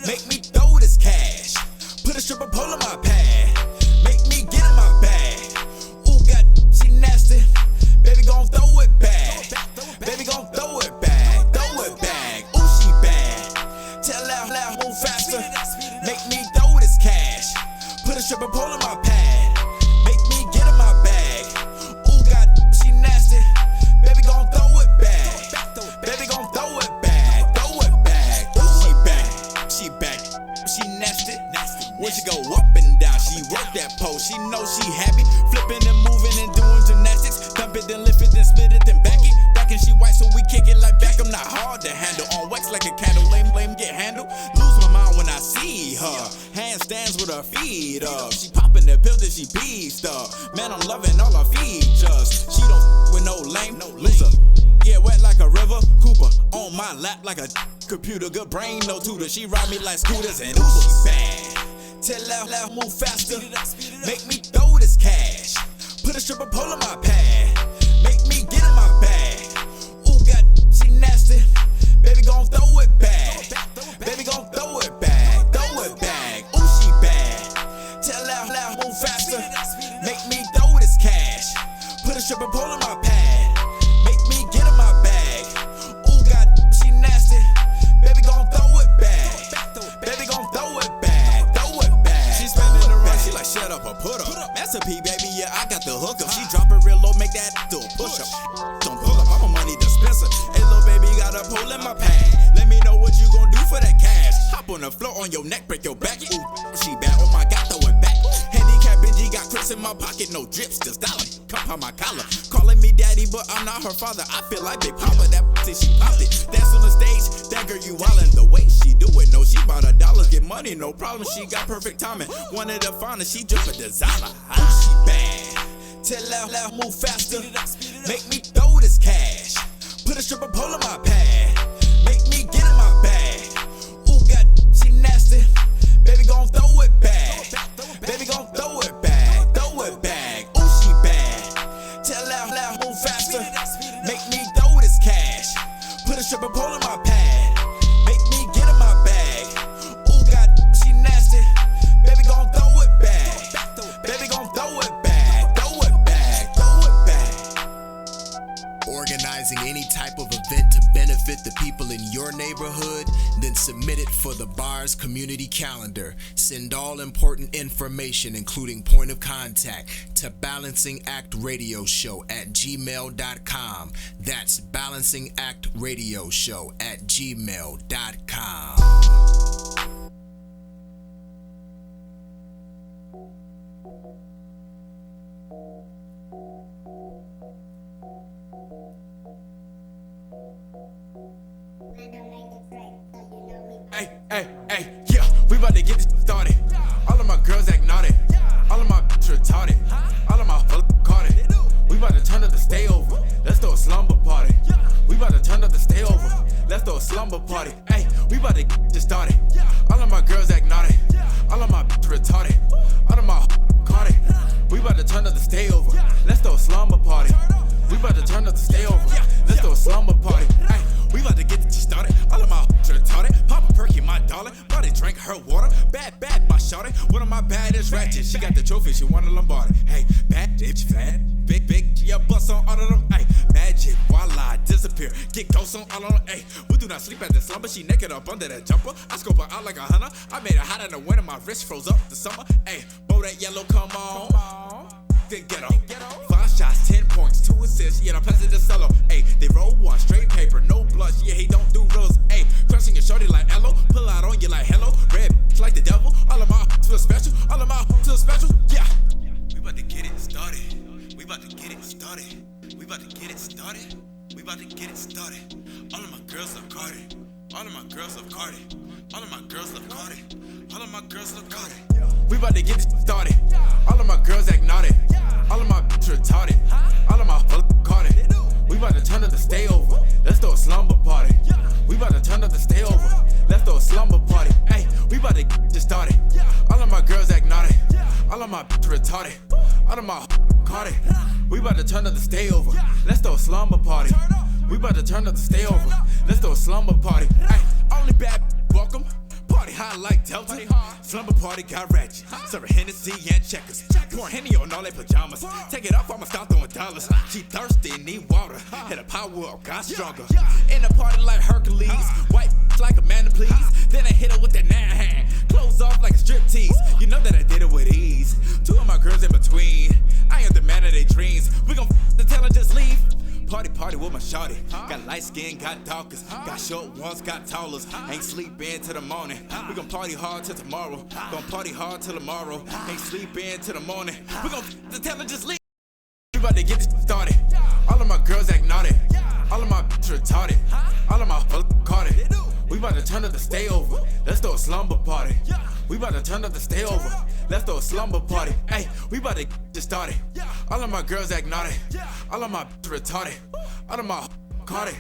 make me throw this cash. Put a stripper pole in my pad, make me get in my bag. Ooh, God, she nasty. Baby gon' throw it back. Baby gon' throw it back. Throw it back. Ooh, she bad. Tell loud, move faster. Make me throw this cash. Put a stripper pole in my pad, make me get in my bag. Ooh, God, she nasty. Baby gon' throw it back. Baby gon' throw it back. Throw it back. She back, she nasty. When she go up and down, she work that pole. She know she happy, flipping and moving and doing gymnastics. Dump it, then lift it, then split it, then back it. Back and she white, so we kick it like back. I'm not hard to handle, on wax like a candle. Lame get handled. Lose my mind when I see her. Handstands with her feet up. She popping the pill that she beast up. Man, I'm loving all her features. She don't with no lame, no loser. Yeah, wet like a river, Cooper. On my lap like a computer, good brain, no tutor. She ride me like scooters and Ubers. She bad. Tell loud, move faster. Make me throw this cash. Put a stripper pole in my pad. Make me get in my bag. Ooh, God, she nasty. Baby gon' throw it back. Baby gon' throw it back. Throw it back. Ooh, she bad. Tell loud, move faster. Make me throw this cash. Put a stripper pole in my pad. Make me get in my bag. Ooh, God, she nasty. Baby gon' throw it back. Baby gon' throw it back. Throw it back. She spinning around, she like shut up or put up. Master P, baby, yeah, I got the hook up. She drop it real low, make that do a push up. Don't pull up, I'm a money dispenser. Hey, little baby, got a pole in my pad. Let me know what you gon' do for that cash. Hop on the floor, on your neck, break your back. Ooh, she bad, oh my God, throw it back. Handicap Benji got Chris in my pocket, no drips, just dollar. Cup on my collar, calling me daddy, but I'm not her father. I feel like Big Papa, that pussy, she popped it. Dance on the stage, that girl, you wildin'. The way she do it, no, she bout $1, get money, no problem. She got perfect timing, one of the finest, she just a designer. Ooh, she bad. Tell loud, move faster. Make me throw this cash. Put a stripper pole in my pad. Make me get in my bag. Ooh, God, she nasty. Baby gon' throw it back. Baby gon' throw it back. your neighborhood? Then submit it for the Bars Community Calendar. Send all important information, including point of contact, to balancingactradioshow@gmail.com. That's balancingactradioshow@gmail.com. Hey, yeah, we about to get this started. All of my girls act naughty. All of my bitches retarded. All of my caught it. We about to turn up the stay over. Let's throw a slumber party. We about to turn up the stay over. Let's throw a slumber party. Hey, we about to get this started. All of my girls act naughty. All of my bitches retarded. All of my caught it. We about to turn up the stay over. Let's throw a slumber party. We about to turn up the stay over. Let's throw a slumber party. Hey, we about to get this started. All of my retarded. Pop a perky, my darling. Body drank her water. Bad, my shorty. One of my baddest ratchets. She got the trophy, she won a Lombardi. Hey, bad, bitch, fat. Big, yeah, bust on all of them. Hey, magic, voila, disappear. Get ghosts on all of them. Hey, we do not sleep at the slumber. She naked up under that jumper. I scope her out like a hunter. I made her hot in the winter. My wrist froze up the summer. Hey, bow that yellow, come on. Then get on. 5 shots, 10 points, 2 assists. Yeah, I'm passing the solo. Hey, they roll one, straight paper, no blush. Yeah, he don't do reels. Hey, crushing your shorty like Ello. Pull out on you like hello. Red like the devil. All of my feel special. All of my feel special. Yeah. We about to get it started. We about to get it started. We about to get it started. We about to get it started. All of my girls love Cardi. All of my girls love Cardi. All of my girls love Cardi. All of my girls love Cardi. We about to get it started. All of my girls act naughty. All of my bitches retarded. All of my caught it. We about to turn up the stay over. Let's throw a slumber party. We about to turn up the stay over. Let's throw a slumber party. Hey, we about to get this started. All of my girls act naughty. All of my bitches retarded. All of my caught it. We about to turn up the stay over. Let's throw a slumber party. We about to turn up the stay over. Let's throw a slumber party. Hey, only bad welcome. Party high like Delta. Slumber party got ratchet. Serve Hennessy and checkers. Pour Henny on all their pajamas. Take it off, I'ma start throwing dollars. She thirsty, need water. Hit a power up, got stronger. In the party like Hercules. White like a man to please. Then I hit her with that 9-hand. Clothes off like a strip tease. You know that I did it with ease. 2 of my girls in between. I am the man of their dreams. We gon' the tell and just leave. Party with my shawty. Got light skin, got darkers. Got short ones, got tallers. Ain't sleep in till the morning. We gon' party hard till tomorrow. Gon' party hard till tomorrow. Ain't sleep in till the morning. We gon' the tell and just leave. We about to get this started. All of my girls act naughty. All of my bitches retarded. All of my caught it. We about to turn up the stay over. Let's throw a slumber party. We about to turn up the stay over. Let's throw a slumber party. Hey, we about to get this started. All of my girls act naughty. All of my bitches retarded. All of my caught it.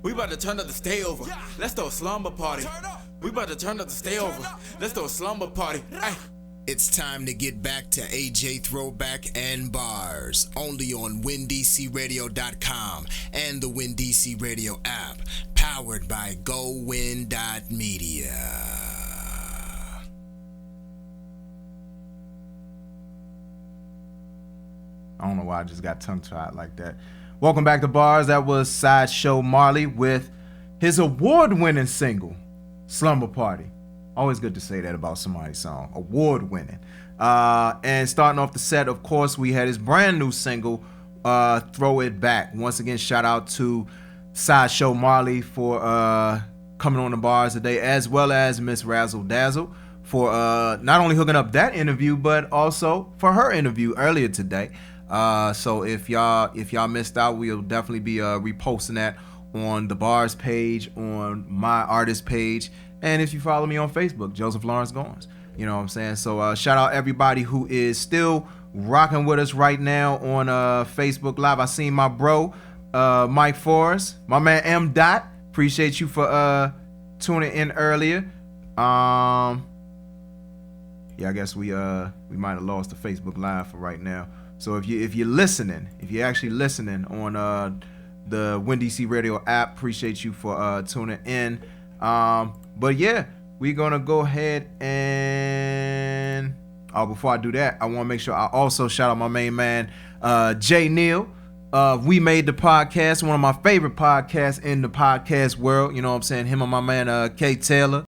We about to turn up the stay over. Let's throw a slumber party. We about to turn up the stay over. Let's throw a slumber party. Hey. It's time to get back to AJ Throwback and Bars, only on WinDCRadio.com and the WinDC Radio app, powered by GoWin.media. I don't know why I just got tongue-tied like that. Welcome back to Bars. That was Sideshow Marley with his award-winning single, Slumber Party. Always good to say that about somebody's song. Award-winning. And starting off the set, of course, we had his brand new single, Throw It Back. Once again, shout out to Sideshow Marley for coming on the Bars today, as well as Miss Razzle Dazzle for not only hooking up that interview, but also for her interview earlier today. So if y'all missed out, we'll definitely be reposting that on the Bars page, on my artist page, and if you follow me on Facebook, Joseph Lawrence Goins. You know what I'm saying? So shout out everybody who is still rocking with us right now on Facebook Live. I seen my bro Mike Forrest, my man M. Dot. Appreciate you for tuning in earlier. Yeah, I guess we might have lost the Facebook Live for right now. So if you're listening, if you're actually listening on the WinDC Radio app, appreciate you for tuning in. But yeah, we're gonna go ahead and before I do that, I want to make sure I also shout out my main man Jay Neal. We Made the Podcast, one of my favorite podcasts in the podcast world. You know what I'm saying? Him and my man K Taylor.